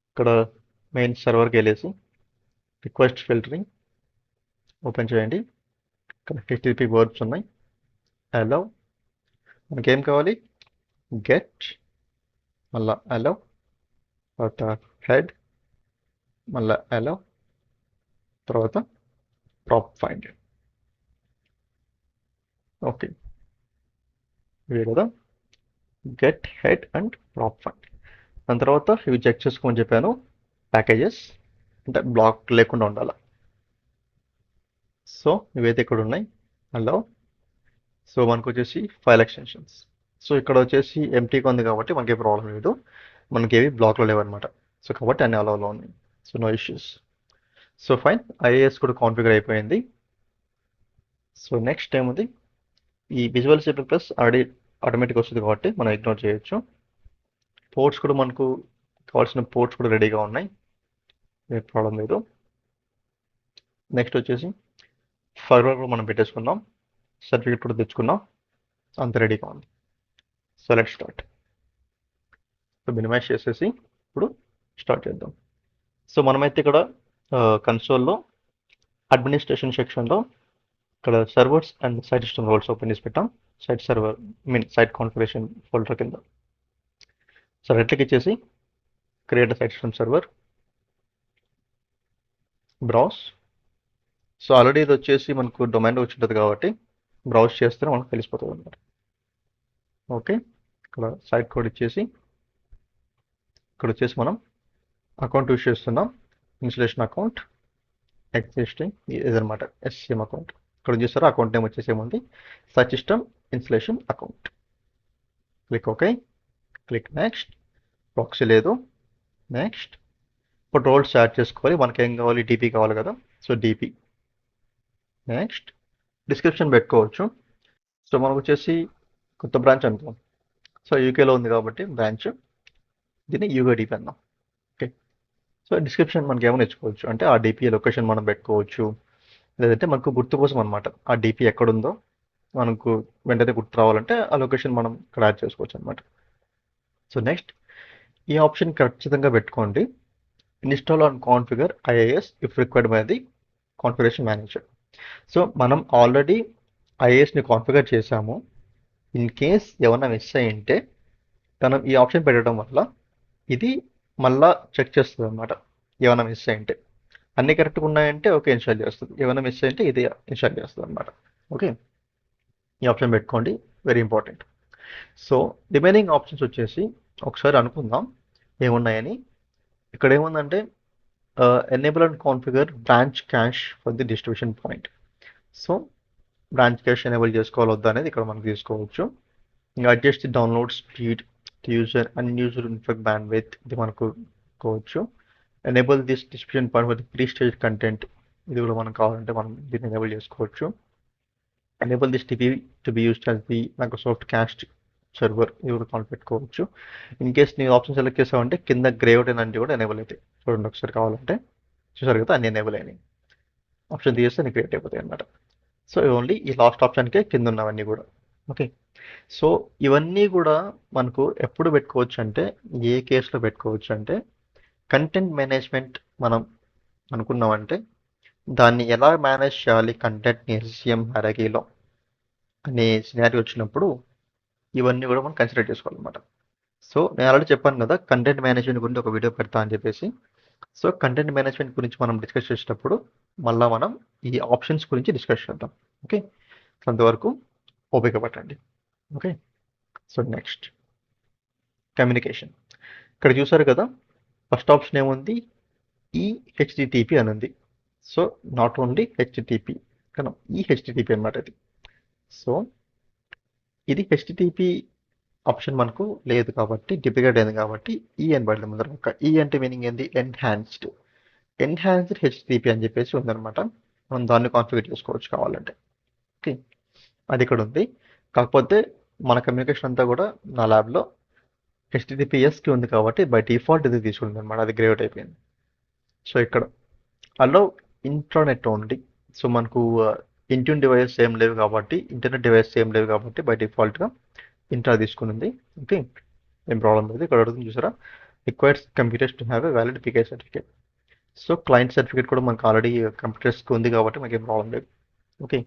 ఇక్కడ మెయిన్ సర్వర్కి వెళ్ళేసి రిక్వెస్ట్ ఫిల్టరింగ్ ఓపెన్ చేయండి. ఇక్కడ హెచ్టిటిపి వర్బ్స్ ఉన్నాయి. అలౌ, మనకేం కావాలి, గెట్, మళ్ళీ అలౌ, తర్వాత హెడ్, మళ్ళీ అలౌ, తర్వాత ప్రాప్ ఫైండ్. ఓకే, ఇవే కదా, get, head and prop find. దాని తర్వాత ఇవి చెక్ చేసుకోమని చెప్పాను. ప్యాకేజెస్ అంటే బ్లాక్ లేకుండా ఉండాలి. సో ఇవైతే ఇక్కడ ఉన్నాయి. అలా సో మనకు వచ్చేసి ఫైల్ ఎక్స్టెన్షన్స్. సో ఇక్కడ వచ్చేసి ఎంటీగా ఉంది కాబట్టి మనకి ప్రాబ్లం లేదు, మనకి ఏవి బ్లాక్లో లేవన్నమాట. సో కాబట్టి అన్ని అలౌలో ఉన్నాయి. So no issues. So fine, IIS కూడా కాన్ఫిగర్ అయిపోయింది. సో నెక్స్ట్ ఏముంది, ఈ visual C plus already automatic వస్తుంది కాబట్టి మనం ఇగ్నోర్ చేయొచ్చు. పోర్ట్స్ కూడా మనకు కావాల్సిన పోర్ట్స్ కూడా రెడీగా ఉన్నాయి, ఏ ప్రాబ్లం లేదు. నెక్స్ట్ వచ్చేసి ఫర్వర్ కూడా మనం పెట్టేసుకున్నాం, సర్టిఫికేట్ కూడా తెచ్చుకున్నాం, అంత రెడీగా ఉంది. So let start. So minimise చేసేసి ఇప్పుడు స్టార్ట్ చేద్దాం. సో మనమైతే ఇక్కడ కన్సోల్లో అడ్మినిస్ట్రేషన్ సెక్షన్లో ఇక్కడ servers and site system roles open చేసి పెట్టాం. Site server site configuration folder కింద. సో రైట్ క్లిక్ ఇచ్చేసి create site system server, browse. So already ఇది వచ్చేసి మనకు డొమైన్ వచ్చి ఉంటుంది కాబట్టి బ్రౌజ్ చేస్తే మనకు తెలిసిపోతుంది అన్నమాట. ఓకే, ఇక్కడ సైట్ కోడ్ ఇచ్చేసి ఇక్కడ వచ్చేసి మనం అకౌంట్ యూస్ చేస్తున్నాం, ఇన్స్టలేషన్ అకౌంట్ ఎగ్జిస్టింగ్ ఇదనమాట, ఎస్సిఎం అకౌంట్. ఇక్కడ చూస్తారా అకౌంట్ నేమ్ వచ్చేసి ఏముంది, site system installation account. Click okay, click next. Proxy లేదు, నెక్స్ట్. ఇప్పుడు రోల్స్ యాడ్ చేసుకోవాలి, మనకి ఏం కావాలి, డిపి కావాలి కదా. So DP next. డిస్క్రిప్షన్ పెట్టుకోవచ్చు. సో మనకు వచ్చేసి కొత్త బ్రాంచ్ అనుకో, సో యూకేలో ఉంది కాబట్టి బ్రాంచ్, దీన్ని యూగా డిపి అన్నాం. ఓకే, సో డిస్క్రిప్షన్ మనకి ఏమైనా ఇచ్చుకోవచ్చు, అంటే ఆ డిపి లొకేషన్ మనం పెట్టుకోవచ్చు, లేదంటే మనకు గుర్తు కోసం అనమాట, ఆ డిపి ఎక్కడుందో మనకు వెంటనే గుర్తు రావాలంటే ఆ లొకేషన్ మనం ఇక్కడ యాడ్ చేసుకోవచ్చు అనమాట. సో నెక్స్ట్ ఈ ఆప్షన్ ఖచ్చితంగా పెట్టుకోండి. Install and configure IAS if required by the configuration manager. So మనం ఆల్రెడీ ఐఏఎస్ని కాన్ఫిగర్ చేసాము. ఇన్ కేస్ ఏమన్నా మిస్ అయ్యింటే మనం ఈ ఆప్షన్ పెట్టడం వల్ల ఇది మళ్ళా చెక్ చేస్తుంది అనమాట. ఏమైనా మిస్ అయ్యింటే అన్ని కరెక్ట్గా ఉన్నాయంటే ఓకే ఇన్స్టాల్ చేస్తుంది, ఏమైనా మిస్ అయ్యింటే ఇది ఇన్స్టాల్ చేస్తుంది అనమాట. ఓకే, ఈ ఆప్షన్ పెట్టుకోండి, very important. So remaining options వచ్చేసి ఒకసారి అనుకుందాం ఏమున్నాయని. ఇక్కడ ఏముందంటే enable and configure branch cache for the distribution point. So branch cache enable చేసుకోవాలి వద్దా అనేది ఇక్కడ మనం తీసుకోవచ్చు. ఇంకా adjust the download speed user and user infect bandwidth ఇది మనకు కోవచ్చు. Enable this distribution point for the prestage content, ఇది కూడా మనం కావాలంటే మనం దీన్ని ఎనేబుల్ చేసుకోవచ్చు. Enable this DP to be used as the Microsoft caste server, ఇది కూడా కాల్ పెట్టుకోవచ్చు. ఇన్ కేస్ నేను ఆప్షన్ సెలెక్ట్ చేసామంటే కింద గ్రేవ్డ్ అని కూడా ఎనేబుల్ అవుతాయి. చూడండి ఒకసారి కావాలంటే, చూసారు కదా అన్ని ఎనేబుల్ అయినాయి. ఆప్షన్ తీసేస్తే అన్ని క్రియేట్ అయిపోతాయి అనమాట. సో ఓన్లీ ఈ లాస్ట్ ఆప్షన్కే కింద ఉన్నవన్నీ కూడా. ఓకే, సో ఇవన్నీ కూడా మనకు ఎప్పుడు పెట్టుకోవచ్చు అంటే, ఏ కేసులో పెట్టుకోవచ్చు అంటే, కంటెంట్ మేనేజ్మెంట్ మనం అనుకున్నామంటే దాన్ని ఎలా మేనేజ్ చేయాలి కంటెంట్ని ఎస్సిఎం హైరార్కీలో అనే సినారీ వచ్చినప్పుడు ఇవన్నీ కూడా మనం కన్సిడర్ చేసుకోవాలన్నమాట. సో నేను ఆల్రెడీ చెప్పాను కదా కంటెంట్ మేనేజ్మెంట్ గురించి ఒక వీడియో పెడతా అని చెప్పేసి. సో కంటెంట్ మేనేజ్మెంట్ గురించి మనం డిస్కస్ చేసేటప్పుడు మళ్ళీ మనం ఈ ఆప్షన్స్ గురించి డిస్కస్ చేద్దాం. ఓకే, అంతవరకు ఓపిక పట్టండి. Okay, so next communication. ఇక్కడ చూసారు కదా ఫస్ట్ ఆప్షన్ ఏముంది, ఈ హెచ్టిటిపి అని ఉంది. సో నాట్ ఓన్లీ హెచ్టిటిపి కానీ ఈ హెచ్టిటిపి అనమాట ఇది. సో ఇది హెచ్టిటిపి ఆప్షన్ మనకు లేదు కాబట్టి డిప్లికేట్ అయింది కాబట్టి ఈ అని పడలేదు ముందర. ఒక ఈ అంటే మీనింగ్ ఏంది, ఎన్హాన్స్డ్ హెచ్టిటిపి అని చెప్పేసి ఉందన్నమాట. మనం దాన్ని కాన్ఫిగర్ చేసుకోవచ్చు కావాలంటే. ఓకే, అది ఇక్కడ ఉంది. కాకపోతే మన కమ్యూనికేషన్ అంతా కూడా నా ల్యాబ్లో హెచ్టిటిపిఎస్కి ఉంది కాబట్టి బై డిఫాల్ట్ ఇది తీసుకుంది అనమాట, అది గ్రేట్ అయిపోయింది. సో ఇక్కడ అలో ఇంట్రానెట్ ఓన్లీ. సో మనకు ఇంట్యూన్ డివైస్ ఏం లేవు కాబట్టి, ఇంటర్నెట్ డివైస్ ఏం లేవు కాబట్టి బై డిఫాల్ట్గా ఇంట్రా తీసుకునింది. ఓకే, ఏం ప్రాబ్లం లేదు. ఇక్కడ అడుగుతుంది చూసారా, requires computers to have a valid PK certificate. So client certificate కూడా మనకు ఆల్రెడీ కంప్యూటర్స్కి ఉంది కాబట్టి మనకి ఏం ప్రాబ్లం లేదు. ఓకే,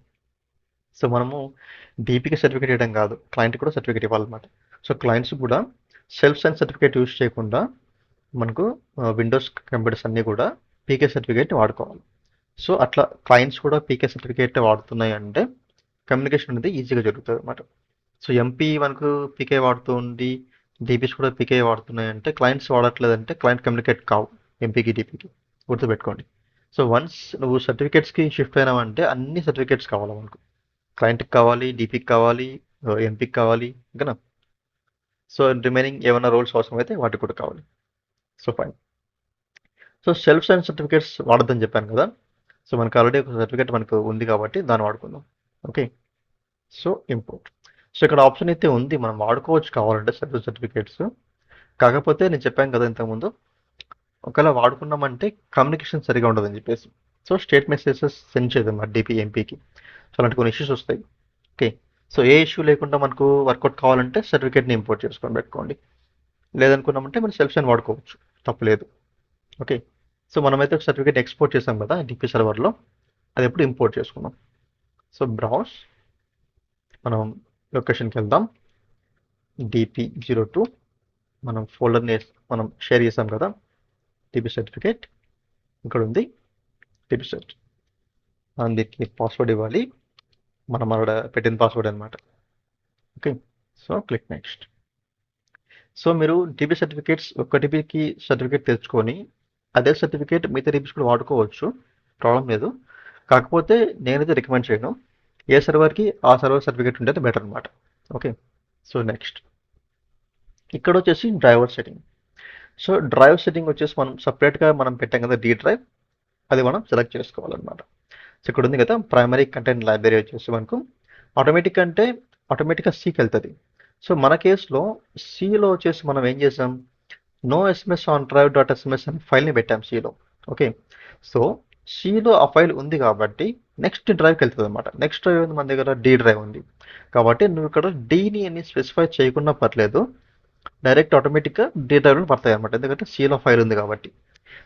సో మనము డీపీకి సర్టిఫికేట్ ఇవ్వడం కాదు, క్లయింట్ కూడా సర్టిఫికేట్ ఇవ్వాలన్నమాట. సో క్లయింట్స్ కూడా సెల్ఫ్ సైన్ సర్టిఫికేట్ యూజ్ చేయకుండా మనకు విండోస్ కంప్యూటర్స్ అన్నీ కూడా పీకే సర్టిఫికేట్ని వాడుకోవాలి. సో అట్లా క్లయింట్స్ కూడా పీకే సర్టిఫికేట్ వాడుతున్నాయి అంటే కమ్యూనికేషన్ అనేది ఈజీగా జరుగుతుంది అనమాట. సో ఎంపీ మనకు పీకే వాడుతూ ఉండి డీపీస్ కూడా పీకే వాడుతున్నాయి అంటే క్లయింట్స్ వాడట్లేదంటే క్లయింట్ కమ్యూనికేట్ కావు ఎంపీకి డీపీకి, గుర్తుపెట్టుకోండి. సో వన్స్ నువ్వు సర్టిఫికేట్స్కి షిఫ్ట్ అయినావంటే అన్ని సర్టిఫికేట్స్ కావాలి మనకు, క్లయింట్కి కావాలి, డీపీకి కావాలి, ఎంపీకి కావాలి ఓకేనా. సో రిమైనింగ్ ఏమైనా రోల్స్ అవసరం అయితే వాటికి కూడా కావాలి. So fine. So self sign certificates వాడద్దని చెప్పాను కదా. సో మనకు ఆల్రెడీ ఒక సర్టిఫికేట్ మనకు ఉంది కాబట్టి దాన్ని వాడుకుందాం. Okay, so import. సో ఇక్కడ ఆప్షన్ అయితే ఉంది, మనం వాడుకోవచ్చు కావాలంటే సెల్ఫ్ సర్టిఫికేట్స్. కాకపోతే నేను చెప్పాను కదా ఇంతకుముందు, ఒకవేళ వాడుకున్నామంటే కమ్యూనికేషన్ సరిగా ఉండదని చెప్పేసి. సో స్టేట్ మెసేజెస్ సెండ్ చేయదు అన్నమాట డిపి ఎంపీకి. సో అలాంటి కొన్ని ఇష్యూస్ వస్తాయి. ఓకే, సో ఏ ఇష్యూ లేకుండా మనకు వర్కౌట్ కావాలంటే సర్టిఫికేట్ని ఇంపోర్ట్ చేసుకొని పెట్టుకోండి. లేదనుకున్నామంటే మనం సెల్ఫ్ సైన్ వాడుకోవచ్చు, తప్పలేదు. ఓకే, సో మనమైతే ఒక సర్టిఫికేట్ ఎక్స్పోర్ట్ చేసాం కదా డిపి సర్వర్లో, అది ఎప్పుడు ఇంపోర్ట్ చేసుకున్నాం. సో బ్రౌజ్, మనం లొకేషన్కి వెళ్దాం, DP02 మనం ఫోల్డర్ని మనం షేర్ చేసాం కదా డిపి సర్టిఫికేట్, ఇక్కడ ఉంది డిపి సెట్. మనం దీనికి పాస్వర్డ్ ఇవ్వాలి, మనం అక్కడ పెట్టిన పాస్వర్డ్ అనమాట. Okay, so click next. So మీరు డిపి సర్టిఫికేట్స్ ఒక డిపికి సర్టిఫికేట్ తెచ్చుకొని అదే సర్టిఫికేట్ మిగతా డిపిస్ కూడా వాడుకోవచ్చు, ప్రాబ్లం లేదు. కాకపోతే నేనైతే రికమెండ్ చేయను, ఏ సర్వర్కి ఆ సర్వర్ సర్టిఫికేట్ ఉంటే బెటర్ అనమాట. ఓకే, సో నెక్స్ట్ ఇక్కడ వచ్చేసి driver setting. So drive setting వచ్చేసి మనం సపరేట్గా మనం పెట్టాం కదా డి డ్రైవ్, అది మనం సెలెక్ట్ చేసుకోవాలన్నమాట. సో ఇక్కడ ఉంది కదా ప్రైమరీ కంటెంట్ లైబ్రరీ వచ్చేసి మనకు ఆటోమేటిక్ అంటే ఆటోమేటిక్గా సికి వెళ్తుంది. సో మన కేసులో సిలో వచ్చేసి మనం ఏం చేసాం, no SMS on drive dot SMS అనే ఫైల్ని పెట్టాం సిలో. ఓకే, సో సిలో ఆ ఫైల్ ఉంది కాబట్టి నెక్స్ట్ డ్రైవ్కి వెళ్తుంది అనమాట. నెక్స్ట్ డ్రైవ్ ఉంది మన దగ్గర డి డ్రైవ్ ఉంది కాబట్టి నువ్వు ఇక్కడ డీని అని స్పెసిఫై చేయకుండా పర్లేదు, డైరెక్ట్ ఆటోమేటిక్గా డి డ్రైవ్లో పడతాయి అనమాట, ఎందుకంటే సీలో ఫైల్ ఉంది కాబట్టి.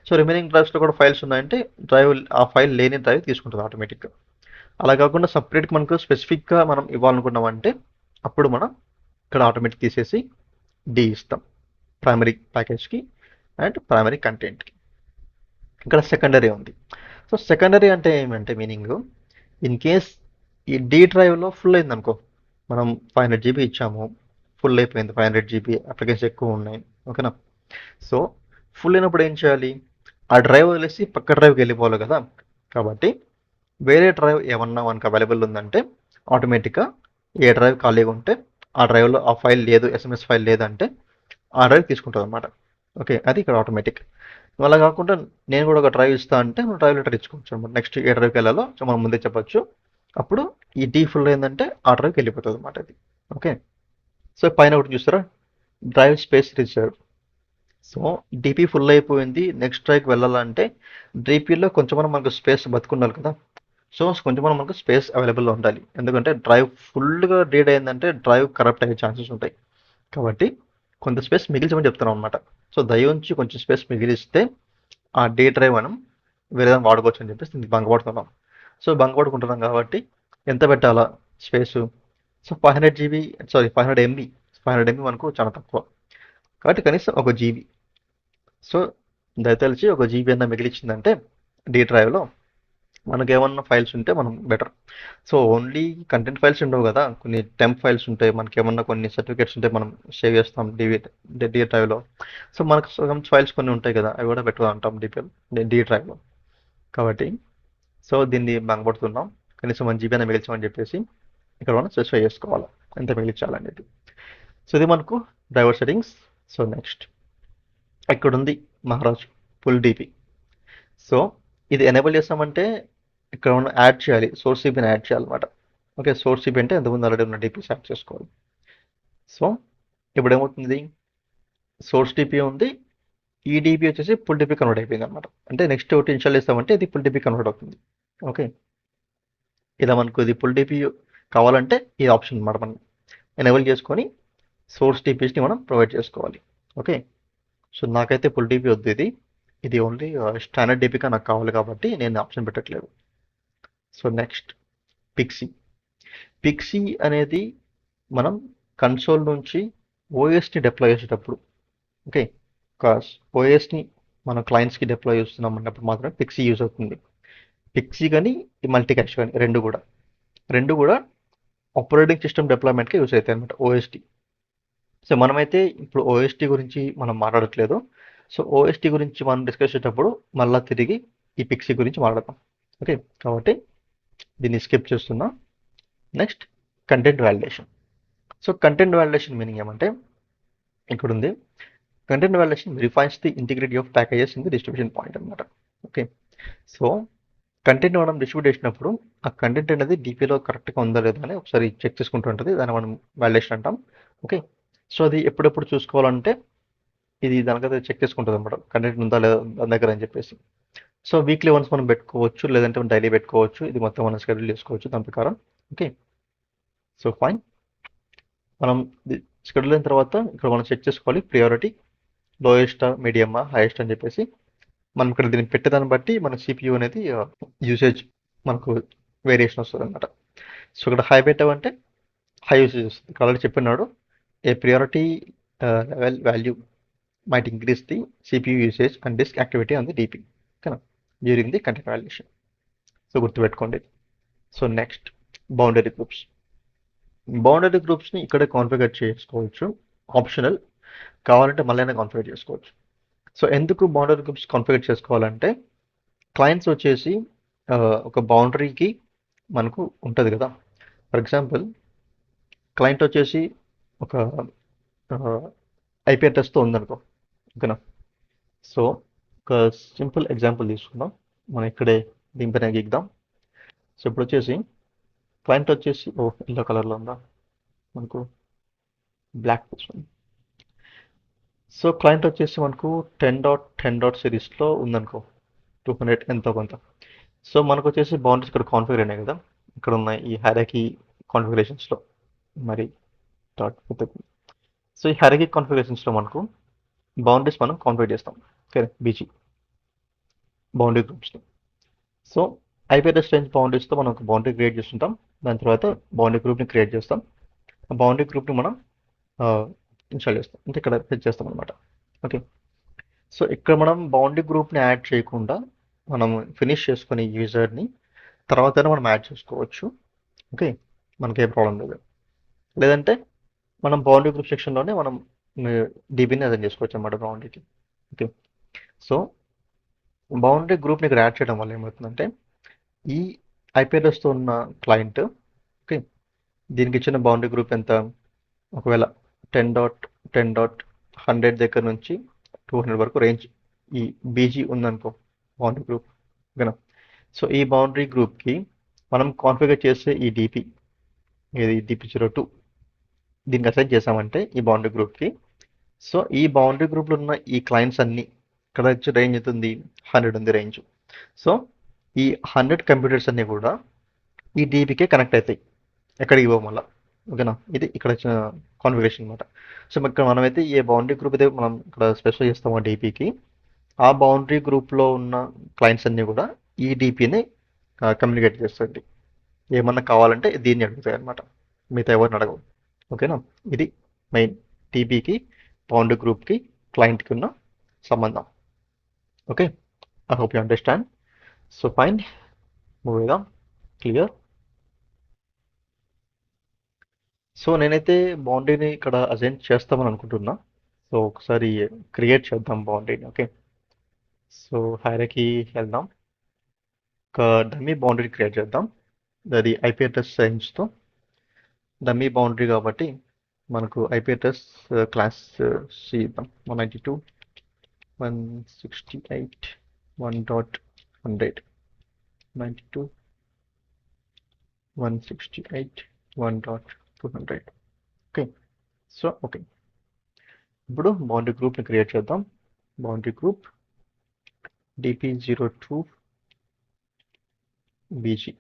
సో రిమైనింగ్ డ్రైవ్స్లో కూడా ఫైల్స్ ఉన్నాయంటే డ్రైవ్ ఆ ఫైల్ లేని డ్రైవ్ తీసుకుంటుంది ఆటోమేటిక్గా. అలా కాకుండా సపరేట్గా మనకు స్పెసిఫిక్గా మనం ఇవ్వాలనుకున్నామంటే అప్పుడు మనం ఇక్కడ ఆటోమేటిక్ తీసేసి డి ఇస్తాం ప్రైమరీ ప్యాకేజ్కి అండ్ ప్రైమరీ కంటెంట్కి. ఇక్కడ సెకండరీ ఉంది. సో సెకండరీ అంటే ఏమంటే మీనింగ్, ఇన్ కేస్ ఈ డి డ్రైవ్లో ఫుల్ అయింది అనుకో, మనం 500 GB ఇచ్చాము, ఫుల్ అయిపోయింది, 500 GB అప్లికేషన్స్ ఎక్కువ ఉన్నాయి, ఓకేనా. సో ఫుల్ అయినప్పుడు ఏం చేయాలి, ఆ డ్రైవ్ వదిలేసి పక్క డ్రైవ్కి వెళ్ళిపోవాలి కదా. కాబట్టి వేరే డ్రైవ్ ఏమన్నా మనకు అవైలబుల్ ఉందంటే ఆటోమేటిక్గా ఏ డ్రైవ్ ఖాళీగా ఉంటే ఆ డ్రైవ్లో ఆ ఫైల్ లేదు, ఎస్ఎంఎస్ ఫైల్ లేదంటే ఆ డ్రైవ్ తీసుకుంటుంది అనమాట. ఓకే, అది ఇక్కడ ఆటోమేటిక్. అలా కాకుండా నేను కూడా ఒక డ్రైవ్ ఇస్తా అంటే మనం డ్రైవ్ లెటర్ ఇచ్చుకోవచ్చు అనమాట. నెక్స్ట్ ఏ డ్రైవ్కి వెళ్ళాలో సో మనం ముందే చెప్పొచ్చు. అప్పుడు ఈ డీ ఫుల్ అయిందంటే ఆ డ్రైవ్కి వెళ్ళిపోతుంది అనమాట అది. ఓకే. సో పైన ఒకటి చూస్తారా, drive space reserve. So DP full అయిపోయింది, నెక్స్ట్ డ్రైవ్కి వెళ్ళాలంటే డిపిలో కొంచెం మనకు స్పేస్ బతుకుండాలి కదా. సో కొంచెం మనకు స్పేస్ అవైలబుల్లో ఉండాలి, ఎందుకంటే డ్రైవ్ ఫుల్గా రీడ్ అయిందంటే డ్రైవ్ కరప్ట్ అయ్యే ఛాన్సెస్ ఉంటాయి. కాబట్టి కొంత స్పేస్ మిగిల్చమని చెప్తున్నాం అనమాట. సో దయ ఉంచి కొంచెం స్పేస్ మిగిలిస్తే ఆ డే డ్రైవ్ మనం వేరే దాన్ని వాడుకోవచ్చు అని చెప్పేసి దీనికి బంగపడుతున్నాం. సో బంగపడుకుంటున్నాం కాబట్టి ఎంత పెట్టాలా space, so 500 GB, sorry 500 MB, 500 MB మనకు చాలా తక్కువ, కాబట్టి కనీసం 1 GB. సో దయతలిచి 1 GB అన్న మిగిలిచ్చిందంటే డి డ్రైవ్లో మనకు ఏమన్నా ఫైల్స్ ఉంటే మనం better. So only content files ఉండవు కదా, కొన్ని టెంప్ ఫైల్స్ ఉంటాయి, మనకి ఏమన్నా కొన్ని సర్టిఫికేట్స్ ఉంటాయి, మనం సేవ్ చేస్తాం డి డ్రైవ్లో. సో మనకు సగం ఫైల్స్ కొన్ని ఉంటాయి కదా, అవి కూడా పెట్టుకుంటాం డి డ్రైవ్లో. కాబట్టి సో దీన్ని బంగపడుతున్నాం, కనీసం 1 GB అయినా మిగిల్చామని చెప్పేసి ఇక్కడ మనం స్పెసిఫై చేసుకోవాలి ఎంత మిగిలించాలనేది. సో ఇది మనకు డ్రైవర్ సెట్టింగ్స్. సో నెక్స్ట్ ఇక్కడ ఉంది మహారాజ్ ఫుల్ డిపి. సో ఇది ఎనేబుల్ చేస్తామంటే ఇక్కడ మనం యాడ్ చేయాలి, సోర్స్ సిపిని యాడ్ చేయాలన్నమాట. ఓకే, సోర్స్ సిపి అంటే ఎంతమంది ఆల్రెడీ ఉన్న డిపిస్ యాడ్ చేసుకోవాలి. సో ఇప్పుడు ఏమవుతుంది, సోర్స్ డిపి ఉంది, ఈ డిపి వచ్చేసి ఫుల్ డిపి కన్వర్ట్ అయిపోయింది అనమాట. అంటే నెక్స్ట్ ఒకటి ఇన్స్టాల్ చేస్తామంటే ఇది ఫుల్ డిపి కన్వర్ట్ అవుతుంది. ఓకే, ఇలా మనకు ఇది ఫుల్ డిపి కావాలంటే ఈ ఆప్షన్ అనమాట మనం ఎనేబుల్ చేసుకొని సోర్స్ డిపిస్ని మనం ప్రొవైడ్ చేసుకోవాలి. ఓకే, సో నాకైతే ఫుల్ డిపి వద్దు, ఇది ఇది ఓన్లీ స్టాండర్డ్ డిపిగా నాకు కావాలి కాబట్టి నేను ఆప్షన్ పెట్టట్లేదు. So next Pixie. పిక్సీ అనేది మనం కన్సోల్ నుంచి ఓఎస్ని డిప్లాయ్ చేసేటప్పుడు, ఓకే, ఓఎస్ని మన క్లయింట్స్కి డిప్లాయ్ చేస్తున్నాం అన్నప్పుడు మాత్రమే పిక్సీ యూజ్ అవుతుంది. పిక్సీ కానీ మల్టీకాష్ కానీ రెండు కూడా ఆపరేటింగ్ సిస్టమ్ డిప్లాయ్మెంట్కి యూజ్ అవుతాయి అనమాట, ఓఎస్టీ. సో మనమైతే ఇప్పుడు ఓఎస్టీ గురించి మనం మాట్లాడట్లేదు. సో ఓఎస్టీ గురించి మనం డిస్కస్ చేసేటప్పుడు మళ్ళీ తిరిగి ఈ పిక్సీ గురించి మాట్లాడతాం. ఓకే, కాబట్టి దీన్ని స్కిప్ చేస్తున్నా. Next content validation. So content validation meaning ఏమంటే ఇక్కడ ఉంది, content validation refines the integrity of packages in the distribution point అనమాట. ఓకే, సో కంటెంట్ మనం డిస్ట్రిబ్యూట్ చేసినప్పుడు ఆ కంటెంట్ అనేది డిపిలో కరెక్ట్గా ఉందా లేదా అని ఒకసారి చెక్ చేసుకుంటూ ఉంటుంది, దాన్ని మనం వ్యాలిడేషన్ అంటాం. ఓకే, సో అది ఎప్పుడెప్పుడు చూసుకోవాలంటే ఇది దానికైతే చెక్ చేసుకుంటుంది అనమాట, కంటెంట్ ఉందా లేదా దాని దగ్గర అని చెప్పేసి. సో వీక్లీ వన్స్ మనం పెట్టుకోవచ్చు, లేదంటే డైలీ పెట్టుకోవచ్చు, ఇది మొత్తం మనం షెడ్యూల్ చేసుకోవచ్చు దాని ప్రకారం. Okay, so fine. మనం షెడ్యూల్ అయిన తర్వాత ఇక్కడ మనం చెక్ చేసుకోవాలి ప్రియారిటీ, లోయెస్ట్, మీడియమా, హైయెస్ట్ అని చెప్పేసి. మనం ఇక్కడ దీన్ని పెట్టేదాన్ని బట్టి మన సిపియూ అనేది యూసేజ్ మనకు వేరియేషన్ వస్తుంది అనమాట. సో ఇక్కడ హై పెట్టామంటే హై యూసేజ్ వస్తుంది. ఇక్కడ ఆల్రెడీ చెప్పినాడు, a priority level value might increase the CPU usage and disk activity on the DP ఓకేనా during the content valuation. So గుర్తుపెట్టుకోండి. So next boundary groups. Boundary గ్రూప్స్ని ఇక్కడే కాన్ఫిగర్ చేసుకోవచ్చు, ఆప్షనల్, కావాలంటే మళ్ళీ కాన్ఫిగర్ చేసుకోవచ్చు. సో ఎందుకు బౌండరీ గ్రూప్స్ కాన్ఫిగర్ చేసుకోవాలంటే క్లయింట్స్ వచ్చేసి ఒక బౌండరీకి మనకు ఉంటుంది కదా. ఫర్ ఎగ్జాంపుల్ క్లయింట్ వచ్చేసి ఒక ఐపీ అడ్రస్తో ఉందనుకో, ఓకేనా. సో ఒక సింపుల్ ఎగ్జాంపుల్ తీసుకుందాం, మనం ఇక్కడే దీనిపైన గీద్దాం. సో ఇప్పుడు వచ్చేసి క్లయింట్ వచ్చేసి ఎల్లో కలర్లో ఉందా, మనకు బ్లాక్ వస్తుంది. సో క్లయింట్ వచ్చేసి మనకు 10.10 సిరీస్లో ఉందనుకో, 200 ఎంతో కొంత. సో మనకు వచ్చేసి బౌండరీస్ ఇక్కడ కాన్ఫిగర్ అయినాయి కదా, ఇక్కడ ఉన్నాయి ఈ హైరార్కీ కాన్ఫిగరేషన్స్లో మరి డాట్. సో ఈ హైరార్కీ కాన్ఫిగరేషన్స్లో మనకు బౌండరీస్ మనం కాన్ఫిగర్ చేస్తాం. ఓకే, బీజీ బౌండరీ గ్రూప్స్ని. సో ఐపీ అడ్రస్ రేంజ్ బౌండరీస్తో మనం ఒక బౌండరీ క్రియేట్ చేస్తుంటాం. దాని తర్వాత బౌండరీ గ్రూప్ని క్రియేట్ చేస్తాం. ఆ బౌండరీ గ్రూప్ని మనం ఇన్స్టాల్ చేస్తాం, అంటే ఇక్కడ ఫెచ్ చేస్తాం అనమాట. ఓకే, సో ఇక్కడ మనం బౌండరీ గ్రూప్ని యాడ్ చేయకుండా మనం ఫినిష్ చేసుకుని యూజర్ని తర్వాత మనం యాడ్ చేసుకోవచ్చు. ఓకే, మనకేం ప్రాబ్లం లేదు. లేదంటే మనం బౌండరీ గ్రూప్ సెక్షన్లోనే మనం డీబీని అరేంజ్ చేసుకోవచ్చు అనమాట బౌండరీకి. ఓకే, సో బౌండరీ గ్రూప్ని ఇక్కడ యాడ్ చేయడం వల్ల ఏమవుతుందంటే ఈ ఐపీ అడ్రస్తో ఉన్న క్లయింట్, ఓకే, దీనికి ఇచ్చిన బౌండరీ గ్రూప్ ఎంత, ఒకవేళ 10.10.100 దగ్గర నుంచి 200 వరకు రేంజ్ ఈ బీజీ ఉందనుకో బౌండరీ గ్రూప్. ఓకేనా, సో ఈ బౌండరీ గ్రూప్కి మనం కాన్ఫిగర్ చేసే ఈ డిపి ఏది DP02 దీనికి అసైన్ చేసామంటే ఈ బౌండరీ గ్రూప్కి, సో ఈ బౌండరీ గ్రూప్లో ఉన్న ఈ క్లయింట్స్ అన్నీ ఇక్కడ వచ్చి రేంజ్ ఎంత ఉంది, 100 ఉంది రేంజ్. సో ఈ 100 కంప్యూటర్స్ అన్నీ కూడా ఈ డీపీకే కనెక్ట్ అవుతాయి, ఎక్కడికి ఇవ్వం మళ్ళీ. ఓకేనా, ఇది ఇక్కడ వచ్చిన కాన్ఫిగరేషన్ అనమాట. సో ఇక్కడ మనమైతే ఏ బౌండరీ గ్రూప్ అయితే మనం ఇక్కడ స్పెసిఫై చేస్తామో డీపీకి, ఆ బౌండరీ గ్రూప్లో ఉన్న క్లయింట్స్ అన్నీ కూడా ఈ డీపీని కమ్యూనికేట్ చేస్తుంది. ఏమన్నా కావాలంటే దీన్ని అడుగుతాయి అనమాట, మిగతా ఎవరిని అడగవు. ఓకేనా, ఇది మెయిన్ డీపీకి బౌండరీ గ్రూప్కి క్లయింట్కి ఉన్న సంబంధం. Okay, I hope you understand. So fine, move చేద్దాం. క్లియర్. సో నేనైతే బౌండరీని ఇక్కడ అసైన్ చేస్తామని అనుకుంటున్నా. సో ఒకసారి క్రియేట్ చేద్దాం బౌండరీని. ఓకే, సో హైరార్కీ వెళ్దాం, ఒక డమ్మీ బౌండరీ క్రియేట్ చేద్దాం. అది ఐపీ అడ్రస్ రేంజ్తో డమ్మీ బౌండరీ కాబట్టి మనకు ఐపీ అడ్రస్ క్లాస్ సి ఇద్దాం. 192.168.1.100 92.168.1.200. ఓకే, సో ఓకే, ఇప్పుడు బౌండరీ గ్రూప్ని క్రియేట్ చేద్దాం. Boundary group DP02 BG.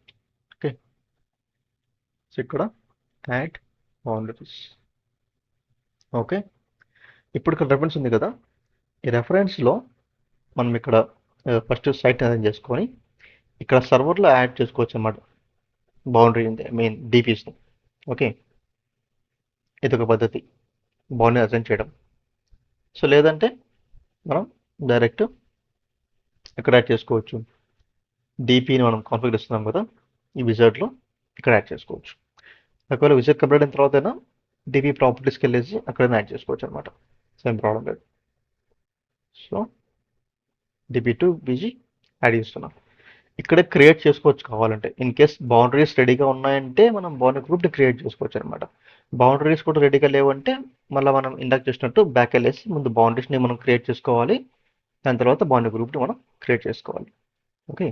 Okay, so ఇక్కడ యాడ్ బౌండరీస్. ఓకే, ఇప్పుడు ఇక్కడ రెఫరెన్స్ ఉంది కదా, ఈ రెఫరెన్స్లో మనం ఇక్కడ ఫస్ట్ సైట్ అరేంజ్ చేసుకొని ఇక్కడ సర్వర్లో యాడ్ చేసుకోవచ్చు అన్నమాట బౌండరీ మెయిన్ డీపీస్ని. ఓకే, ఇది ఒక పద్ధతి బౌండరీ అరేంజ్ చేయడం. సో లేదంటే మనం డైరెక్ట్ ఇక్కడ యాడ్ చేసుకోవచ్చు. డీపీని మనం కాన్ఫిగర్ ఇస్తున్నాం కదా ఈ విజార్డ్లో, ఇక్కడ యాడ్ చేసుకోవచ్చు. ఒకవేళ విజార్డ్ కంప్లీట్ అయిన తర్వాత అయినా డీపీ ప్రాపర్టీస్కి వెళ్ళేసి అక్కడ యాడ్ చేసుకోవచ్చు అనమాట, సేమ్ ప్రాబ్లం లేదు. సో DP2 బీజీ యాడ్ చేస్తున్నాం. ఇక్కడే క్రియేట్ చేసుకోవచ్చు కావాలంటే, ఇన్ కేస్ బౌండరీస్ రెడీగా ఉన్నాయంటే మనం బౌండరీ గ్రూప్ని క్రియేట్ చేసుకోవచ్చు అనమాట. బౌండరీస్ కూడా రెడీగా లేవంటే మళ్ళీ మనం ఇందాక చేసినట్టు బ్యాక్ వెళ్ళేసి ముందు బౌండరీస్ని మనం క్రియేట్ చేసుకోవాలి, దాని తర్వాత బౌండరీ గ్రూప్ని మనం క్రియేట్ చేసుకోవాలి. ఓకే,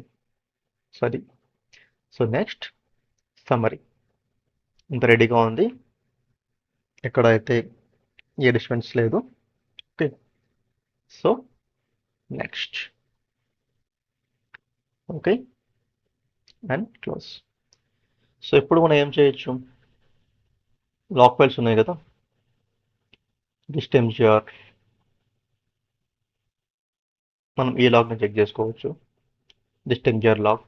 సో అది. సో నెక్స్ట్ సమ్మరీ ఇంత రెడీగా ఉంది, ఎక్కడైతే ఏ డిస్టర్బెన్స్ లేదు. Okay, so next. Okay, and close. So ఇప్పుడు మనం ఏం చేయొచ్చు, లాక్ ఫైల్స్ ఉన్నాయి కదా, dist.mgr మనం ఈ లాగ్ని చెక్ చేసుకోవచ్చు. dist.mgr లాగ్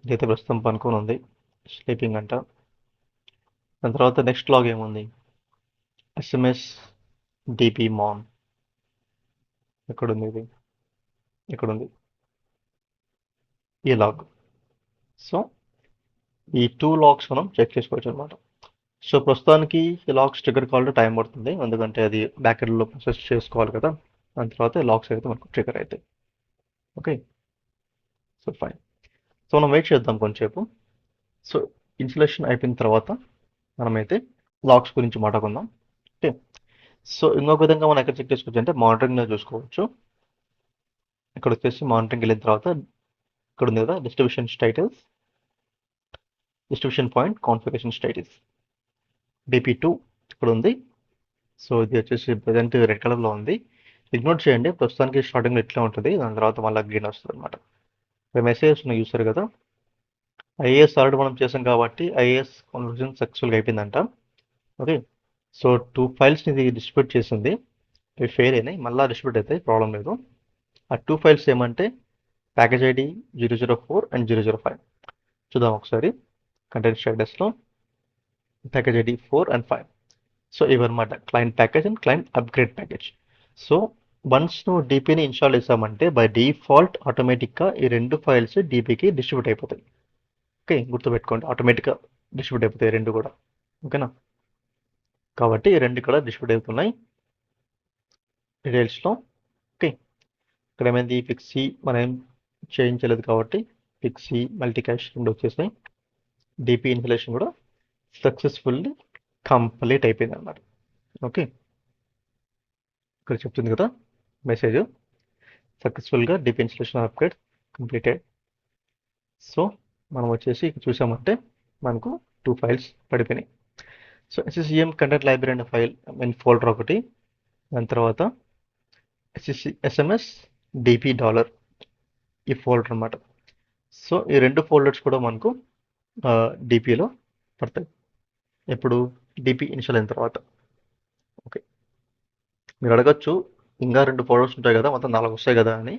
ఇదైతే ప్రస్తుతం పనుకొని ఉంది, స్లీపింగ్ అంట. దాని తర్వాత నెక్స్ట్ లాగ్ ఏముంది, SMS dpmon. ఎక్కడుంది ఇది, ఎక్కడుంది ఈ లాగ్. సో ఈ 2 లాగ్స్ మనం చెక్ చేసుకోవచ్చు అనమాట. సో ప్రస్తుతానికి ఈ లాగ్స్ ట్రిగర్ కావాలంటే టైం పడుతుంది, ఎందుకంటే అది బ్యాక్ ఎండ్లో ప్రాసెస్ చేసుకోవాలి కదా, దాని తర్వాత లాగ్స్ అయితే మనకు ట్రిగర్ అవుతాయి. Okay, so fine. సో మనం వెయిట్ చేద్దాం కొంచెంసేపు. సో ఇన్స్టలేషన్ అయిపోయిన తర్వాత మనమైతే లాగ్స్ గురించి మాట్లాడుకుందాం. ఓకే, సో ఇంకొక విధంగా మనం ఎక్కడ చెక్ చేసుకోవచ్చు అంటే మానిటరింగ్లో చూసుకోవచ్చు. ఇక్కడ వచ్చేసి మానిటరింగ్ వెళ్ళిన తర్వాత ఇక్కడ ఉంది కదా distribution status, distribution point configuration status DP2 ఇక్కడ ఉంది. సో ఇది వచ్చేసి ప్రజెంట్ రెడ్ కలర్లో ఉంది, ఇగ్నోర్ చేయండి. ప్రస్తుతానికి స్టార్టింగ్లో ఇట్లా ఉంటుంది, దాని తర్వాత మళ్ళీ గ్రీన్ వస్తుంది అనమాట. మెసేజెస్ ఉన్నాయి చూసారు కదా, ఐఏఎస్ ఆల్రెడీ మనం చేసాం కాబట్టి ఐఏఎస్ కాన్ఫిగరేషన్ సక్సెస్ఫుల్గా అయిపోయిందంట. ఓకే, సో 2 ఫైల్స్ని ఇది డిస్ట్రిబ్యూట్ చేసింది, ఇవి ఫెయిల్ అయినాయి, మళ్ళీ డిస్ట్రిబ్యూట్ అవుతాయి, ప్రాబ్లం లేదు. ఆ 2 ఫైల్స్ ఏమంటే ప్యాకేజ్ ఐడి 004 అండ్ 005. చూద్దాం ఒకసారి కంటెంట్ స్టేటస్లో ప్యాకేజ్ ఐడి 4 అండ్ 5. సో ఇవన్నమాట client package and client upgrade package. So once నువ్వు డీపీని ఇన్స్టాల్ చేసామంటే బై డిఫాల్ట్ ఆటోమేటిక్గా ఈ 2 ఫైల్స్ డీపీకి డిస్ట్రిబ్యూట్ అయిపోతాయి. ఓకే, గుర్తుపెట్టుకోండి, ఆటోమేటిక్గా డిస్ట్రిబ్యూట్ అయిపోతాయి రెండు కూడా. ఓకేనా, కాబట్టి ఈ రెండు కూడా డిస్ట్రిబ్యూట్ అవుతున్నాయి డీటెయిల్స్లో. ఓకే, ఇక్కడ ఏమైంది, పిక్సీ మనం ఏం చేయించలేదు కాబట్టి పిక్సీ మల్టీ క్యాష్ రెండు వచ్చేసాయి. డిపి ఇన్స్టలేషన్ కూడా సక్సెస్ఫుల్లీ కంప్లీట్ అయిపోయింది అన్నమాట. ఓకే, ఇక్కడ చెప్తుంది కదా మెసేజ్, సక్సెస్ఫుల్గా DP installation upgrade completed. So మనం వచ్చేసి ఇక్కడ చూసామంటే మనకు 2 ఫైల్స్ పడిపోయినాయి. సో SCCM కంటెంట్ లైబ్రరీ అనే ఫైల్ ఫోల్డర్ ఒకటి, దాని తర్వాత SMS DP డాలర్ ఈ ఫోల్డర్ అన్నమాట. సో ఈ రెండు ఫోల్డర్స్ కూడా మనకు డిపిలో పడతాయి ఎప్పుడు డిపి ఇన్స్టాల్ అయిన తర్వాత. ఓకే, మీరు అడగచ్చు ఇంకా 2 ఫోల్డర్స్ ఉంటాయి కదా, మొత్తం 4 వస్తాయి కదా అని,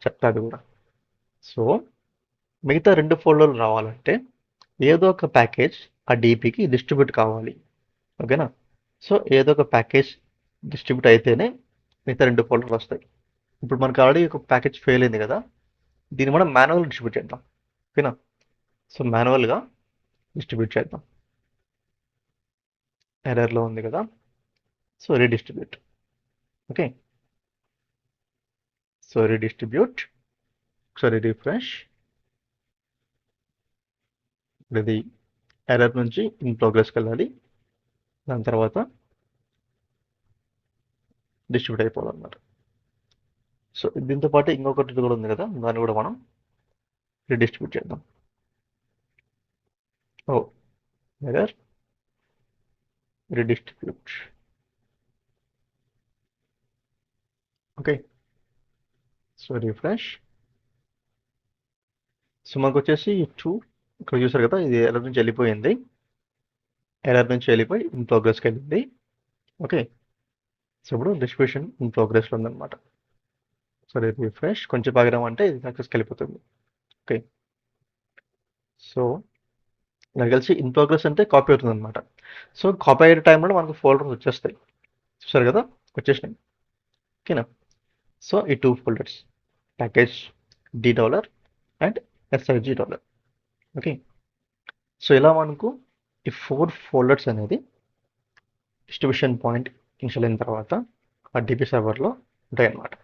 చెప్తాది కూడా. సో మిగతా 2 ఫోల్డర్లు రావాలంటే ఏదో ఒక ప్యాకేజ్ ఆ డిపికి డిస్ట్రిబ్యూట్ కావాలి. ఓకేనా, సో ఏదో ఒక ప్యాకేజ్ డిస్ట్రిబ్యూట్ అయితేనే మిగతా 2 ఫోల్డర్లు వస్తాయి. ఇప్పుడు మనకు ఆల్రెడీ ఒక ప్యాకేజ్ ఫెయిల్ అయింది కదా, దీన్ని మనం మాన్యువల్ డిస్ట్రిబ్యూట్ చేద్దాం. ఓకేనా, సో మాన్యువల్గా డిస్ట్రిబ్యూట్ చేద్దాం. ఎర్రర్లో ఉంది కదా, so redistribute. Okay, so redistribute, ఒకసారి రిఫ్రెష్. ఇది ఎర్రర్ నుంచి ఇన్ ప్రోగ్రెస్కి వెళ్ళాలి, దాని తర్వాత డిస్ట్రిబ్యూట్ అయిపోవాలన్నమాట. సో దీంతో పాటు ఇంకొకటి కూడా ఉంది కదా, దాన్ని కూడా మనం రీడిస్ట్రిబ్యూట్ చేద్దాం. ఓ error, redistribute. Okay, so refresh. So మనకు వచ్చేసి 2 ఇక్కడ చూసారు కదా, ఇది ఎర్రర్ నుంచి వెళ్ళిపోయింది, ఎర్రర్ నుంచి వెళ్ళిపోయి ఇన్ ప్రోగ్రెస్కి వెళ్ళింది. ఓకే, సో ఇప్పుడు డిస్ట్రిబ్యూషన్ ఇన్ ప్రోగ్రెస్లో ఉందన్నమాట. సరే రిఫ్రెష్, కొంచెం బాగా అంటే ఇది సక్సెస్కి వెళ్ళిపోతుంది. ఓకే, సో నాకు తెలిసి ఇన్ ప్రోగ్రెస్ అంటే కాపీ అవుతుంది అనమాట. సో కాపీ అయ్యే టైంలో మనకు ఫోల్డర్స్ వచ్చేస్తాయి, చూసారు కదా, వచ్చేసినాయి. ఓకేనా, సో ఈ 2 folders package D dollar and SIG dollar. Okay, so ఇలా మనకు ఈ 4 ఫోల్డర్స్ అనేది డిస్ట్రిబ్యూషన్ పాయింట్ ఇన్స్టాల్ అయిన తర్వాత ఆ డిపి సర్వర్లో ఉంటాయి అన్నమాట.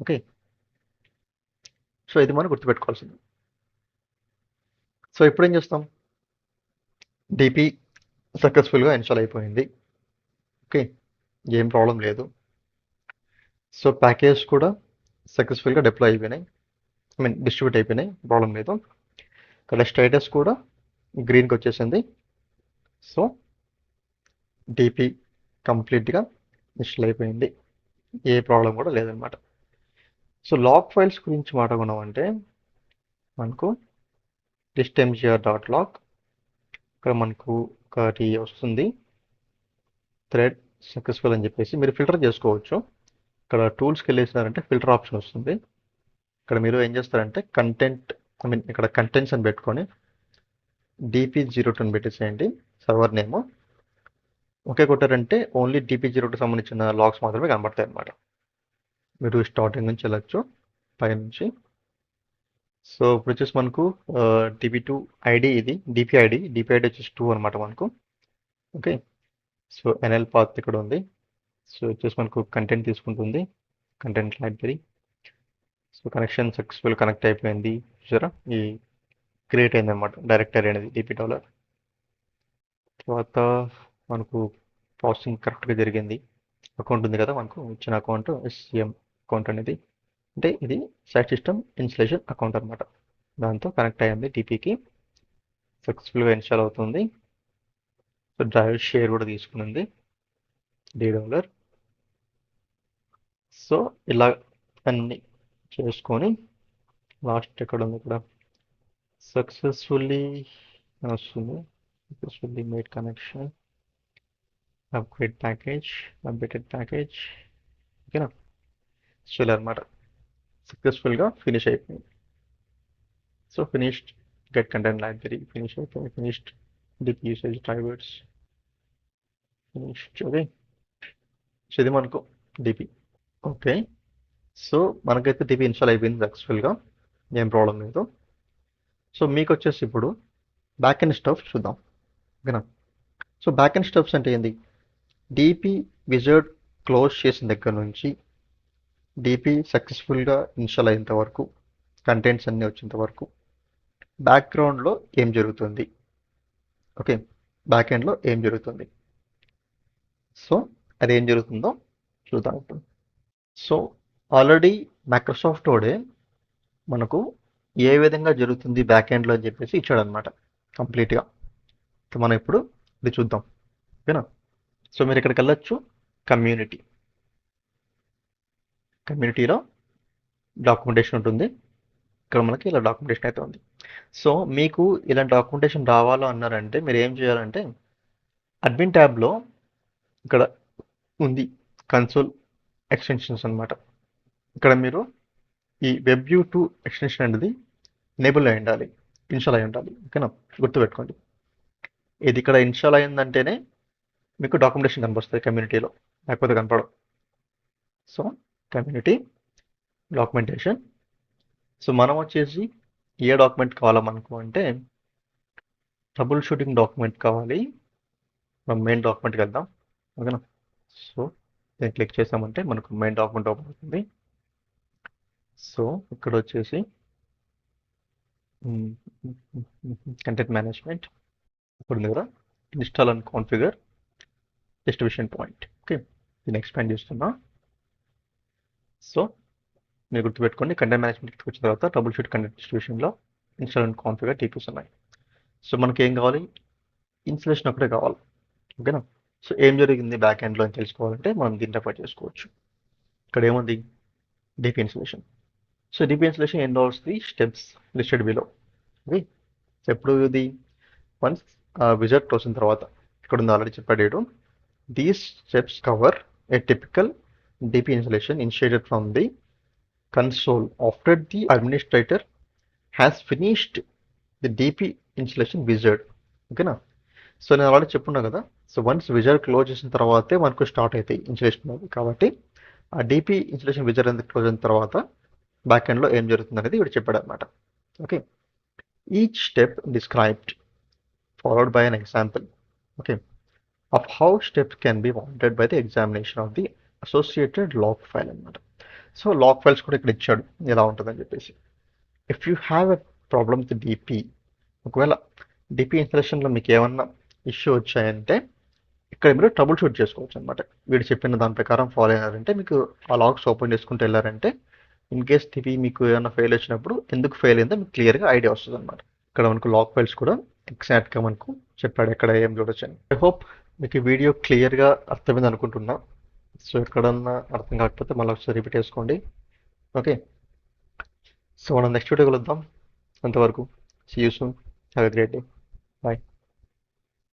ఓకే, సో ఇది మనం గుర్తుపెట్టుకోవాల్సింది. సో ఇప్పుడు ఏం చేస్తాం, డిపి సక్సెస్ఫుల్గా ఇన్స్టాల్ అయిపోయింది. ఓకే, ఏం ప్రాబ్లం లేదు. సో ప్యాకేజ్ కూడా సక్సెస్ఫుల్గా డిప్లాయ్ అయిపోయినాయి, డిస్ట్రిబ్యూట్ అయిపోయినాయి, ప్రాబ్లం లేదు. ఇక్కడ స్టేటస్ కూడా గ్రీన్కి వచ్చేసింది. సో డిపి కంప్లీట్గా ఇన్స్టాల్ అయిపోయింది, ఏ ప్రాబ్లం కూడా లేదనమాట. సో లాగ్ ఫైల్స్ గురించి మాట్లాడుకున్నాం అంటే మనకు listmgr.log, ఇక్కడ మనకు ఒకటి వస్తుంది థ్రెడ్ సక్సెస్ఫుల్ అని చెప్పేసి, మీరు ఫిల్టర్ చేసుకోవచ్చు. ఇక్కడ టూల్స్కి వెళ్ళేసినారంటే ఫిల్టర్ ఆప్షన్ వస్తుంది. ఇక్కడ మీరు ఏం చేస్తారంటే కంటెంట్, ఇక్కడ కంటెంట్స్ అని పెట్టుకొని DP02 అని పెట్టేసేయండి సర్వర్ నేమ్. ఒకే కొట్టారంటే ఓన్లీ DP02 సంబంధించిన లాగ్స్ మాత్రమే కనబడతాయి అన్నమాట. మీరు స్టార్టింగ్ నుంచి వెళ్ళచ్చు పై నుంచి. సో ఇప్పుడు వచ్చేసి మనకు DP2 ఐడి, ఇది DP ఐడి వచ్చేసి 2 అనమాట మనకు. ఓకే, సో NL పాత్ ఇక్కడ ఉంది. సో వచ్చేసి మనకు కంటెంట్ తీసుకుంటుంది, content library. So connection successful connect అయిపోయింది, చూసారా, ఈ క్రియేట్ అయింది అనమాట డైరెక్టరీ అనేది డిపి డాలర్. తర్వాత మనకు ప్రాసెసింగ్ కరెక్ట్గా జరిగింది. అకౌంట్ ఉంది కదా మనకు ఇచ్చిన అకౌంట్, SCM అకౌంట్ అనేది, అంటే ఇది సైట్ సిస్టమ్ ఇన్స్టలేషన్ అకౌంట్ అనమాట. దాంతో కనెక్ట్ అయ్యింది డిపికి, సక్సెస్ఫుల్గా ఇన్స్టాల్ అవుతుంది. సో డ్రైవ్ షేర్ కూడా తీసుకునింది డి డాలర్. సో ఇలా అన్ని చేసుకొని లాస్ట్ ఎక్కడ ఉంది, ఇక్కడ సక్సెస్ఫుల్లీ వస్తుంది, successfully made connection. Upgrade package, updated package. ఓకేనా? సో ఇలా అనమాట, సక్సెస్ఫుల్గా ఫినిష్ అయిపోయింది. So finished get content library finish అయిపోయింది. Finished dip usage drivers finished. Okay, so ఇది మనకు డిపి. ఓకే, సో మనకైతే డిపి ఇన్స్టాల్ అయిపోయింది సక్సెస్ఫుల్గా, ఏం ప్రాబ్లం లేదు. సో మీకు వచ్చేసి ఇప్పుడు బ్యాక్ ఎండ్ స్టఫ్ చూద్దాం. ఓకేనా? సో బ్యాక్ ఎండ్ స్టఫ్స్ అంటే ఏంది? డిపి విజర్డ్ క్లోజ్ చేసిన దగ్గర నుంచి డిపి సక్సెస్ఫుల్గా ఇన్స్టాల్ అయ్యేంత వరకు, కంటెంట్స్ అన్నీ వచ్చేంత వరకు బ్యాక్గ్రౌండ్లో ఏం జరుగుతుంది, ఓకే, బ్యాక్ ఎండ్లో ఏం జరుగుతుంది. సో అది ఏం జరుగుతుందో చూద్దాం ఇప్పుడు. సో ఆల్రెడీ మైక్రోసాఫ్ట్ వాడే మనకు ఏ విధంగా జరుగుతుంది బ్యాక్ ఎండ్లో అని చెప్పేసి ఇచ్చాడనమాట కంప్లీట్గా. సో మనం ఇప్పుడు ఇది చూద్దాం. ఓకేనా? సో మీరు ఇక్కడికి వెళ్ళొచ్చు, కమ్యూనిటీలో డాక్యుమెంటేషన్ ఉంటుంది. ఇక్కడ మనకి ఇలా డాక్యుమెంటేషన్ అయితే ఉంది. సో మీకు ఇలాంటి డాక్యుమెంటేషన్ రావాలో అన్నారంటే మీరు ఏం చేయాలంటే అడ్మిన్ ట్యాబ్లో ఇక్కడ ఉంది కన్సోల్ ఎక్స్టెన్షన్స్ అనమాట. ఇక్కడ మీరు ఈ WebView 2 ఎక్స్టెన్షన్ అనేది ఎనేబుల్ అయి ఉండాలి, ఇన్స్టాల్ అయి ఉండాలి. ఓకేనా? గుర్తుపెట్టుకోండి, ఇది ఇక్కడ ఇన్స్టాల్ అయిందంటేనే మీకు డాక్యుమెంటేషన్ కనిపిస్తుంది కమ్యూనిటీలో, లేకపోతే కనపడవు. So community documentation. సో మనం వచ్చేసి ఏ డాక్యుమెంట్ కావాలా మనకు అంటే ట్రబుల్ షూటింగ్ డాక్యుమెంట్ కావాలి. మనం మెయిన్ డాక్యుమెంట్కి వెళ్దాం. ఓకేనా? సో నేను క్లిక్ చేసామంటే మనకు మెయిన్ డాక్యుమెంట్ ఓపెన్ అవుతుంది. సో ఇక్కడ వచ్చేసి కంటెంట్ మేనేజ్మెంట్ ఇప్పుడు ఉంది కదా, install and configure distribution point. Okay, దీన్ని ఎక్స్పాండ్ చేస్తున్నా. సో మీరు గుర్తుపెట్టుకోండి, కంటెంట్ మేనేజ్మెంట్కి వచ్చిన తర్వాత ట్రబుల్ షూట్ కంటెంట్ డిస్ట్రిబ్యూషన్లో ఇన్స్టాల్ అండ్ కాన్ఫిగర్ టీపీస్ ఉన్నాయి. సో మనకి ఏం కావాలి? ఇన్స్టలేషన్ ఒకటే కావాలి. ఓకేనా? సో ఏం జరిగింది బ్యాక్ ఎండ్లో అని తెలుసుకోవాలంటే మనం దీన్ని రెఫర్ చేసుకోవచ్చు. ఇక్కడ ఏముంది? DP installation. So DP installation involves the steps listed below. Okay, so ఎప్పుడు ఇది వన్స్ విజార్డ్ క్లోజ్ అయిన తర్వాత, ఇక్కడ ఉంది ఆల్రెడీ చెప్పాడు. These steps cover A typical DP installation initiated from the console after the administrator has finished the DP installation wizard. ఓకేనా? So నేను already చెప్పున్నా కదా, సో వన్స్ విజార్డ్ క్లోజ్ చేసిన తర్వాతే మనకు స్టార్ట్ అవుతాయి ఇన్స్టలేషన్ అనేది. కాబట్టి ఆ డిపి ఇన్స్టలేషన్ విజార్డ్ అనేది క్లోజ్ అయిన తర్వాత బ్యాక్ ఎండ్లో ఏం జరుగుతుంది అనేది వీడు చెప్పాడు అనమాట. Okay, each step described followed by an example, okay, of how steps can be wanted by the examination of the associated log file అనమాట. సో లాగ్ ఫైల్స్ కూడా ఇక్కడ ఇచ్చాడు ఎలా ఉంటుందని చెప్పేసి. If you have a problem with DP, ఒకవేళ DP ఇన్స్టలేషన్లో మీకు ఏమన్నా ఇష్యూ వచ్చాయంటే ఇక్కడ మీరు ట్రబుల్ షూట్ చేసుకోవచ్చు అనమాట. వీడు చెప్పిన దాని ప్రకారం ఫాలో అయినారంటే మీకు ఆ లాగ్స్ ఓపెన్ చేసుకుంటూ వెళ్ళారంటే ఇన్ కేస్ డిపి మీకు ఏమైనా ఫెయిల్ వచ్చినప్పుడు ఎందుకు ఫెయిల్ అయిందో మీకు క్లియర్గా ఐడియా వస్తుంది అనమాట. ఇక్కడ మనకు లాగ్ ఫైల్స్ కూడా ఎగ్జాక్ట్గా మనకు చెప్పాడు ఎక్కడ ఏం చూడొచ్చు అని. ఐ హోప్ మీకు ఈ వీడియో క్లియర్గా అర్థమైంది అనుకుంటున్నా. సో ఎక్కడన్నా అర్థం కాకపోతే మళ్ళీ ఒకసారి రిపీట్ చేసుకోండి. ఓకే, సో మనం నెక్స్ట్ వీడియో కలుద్దాం. అంతవరకు see you soon, have a great day.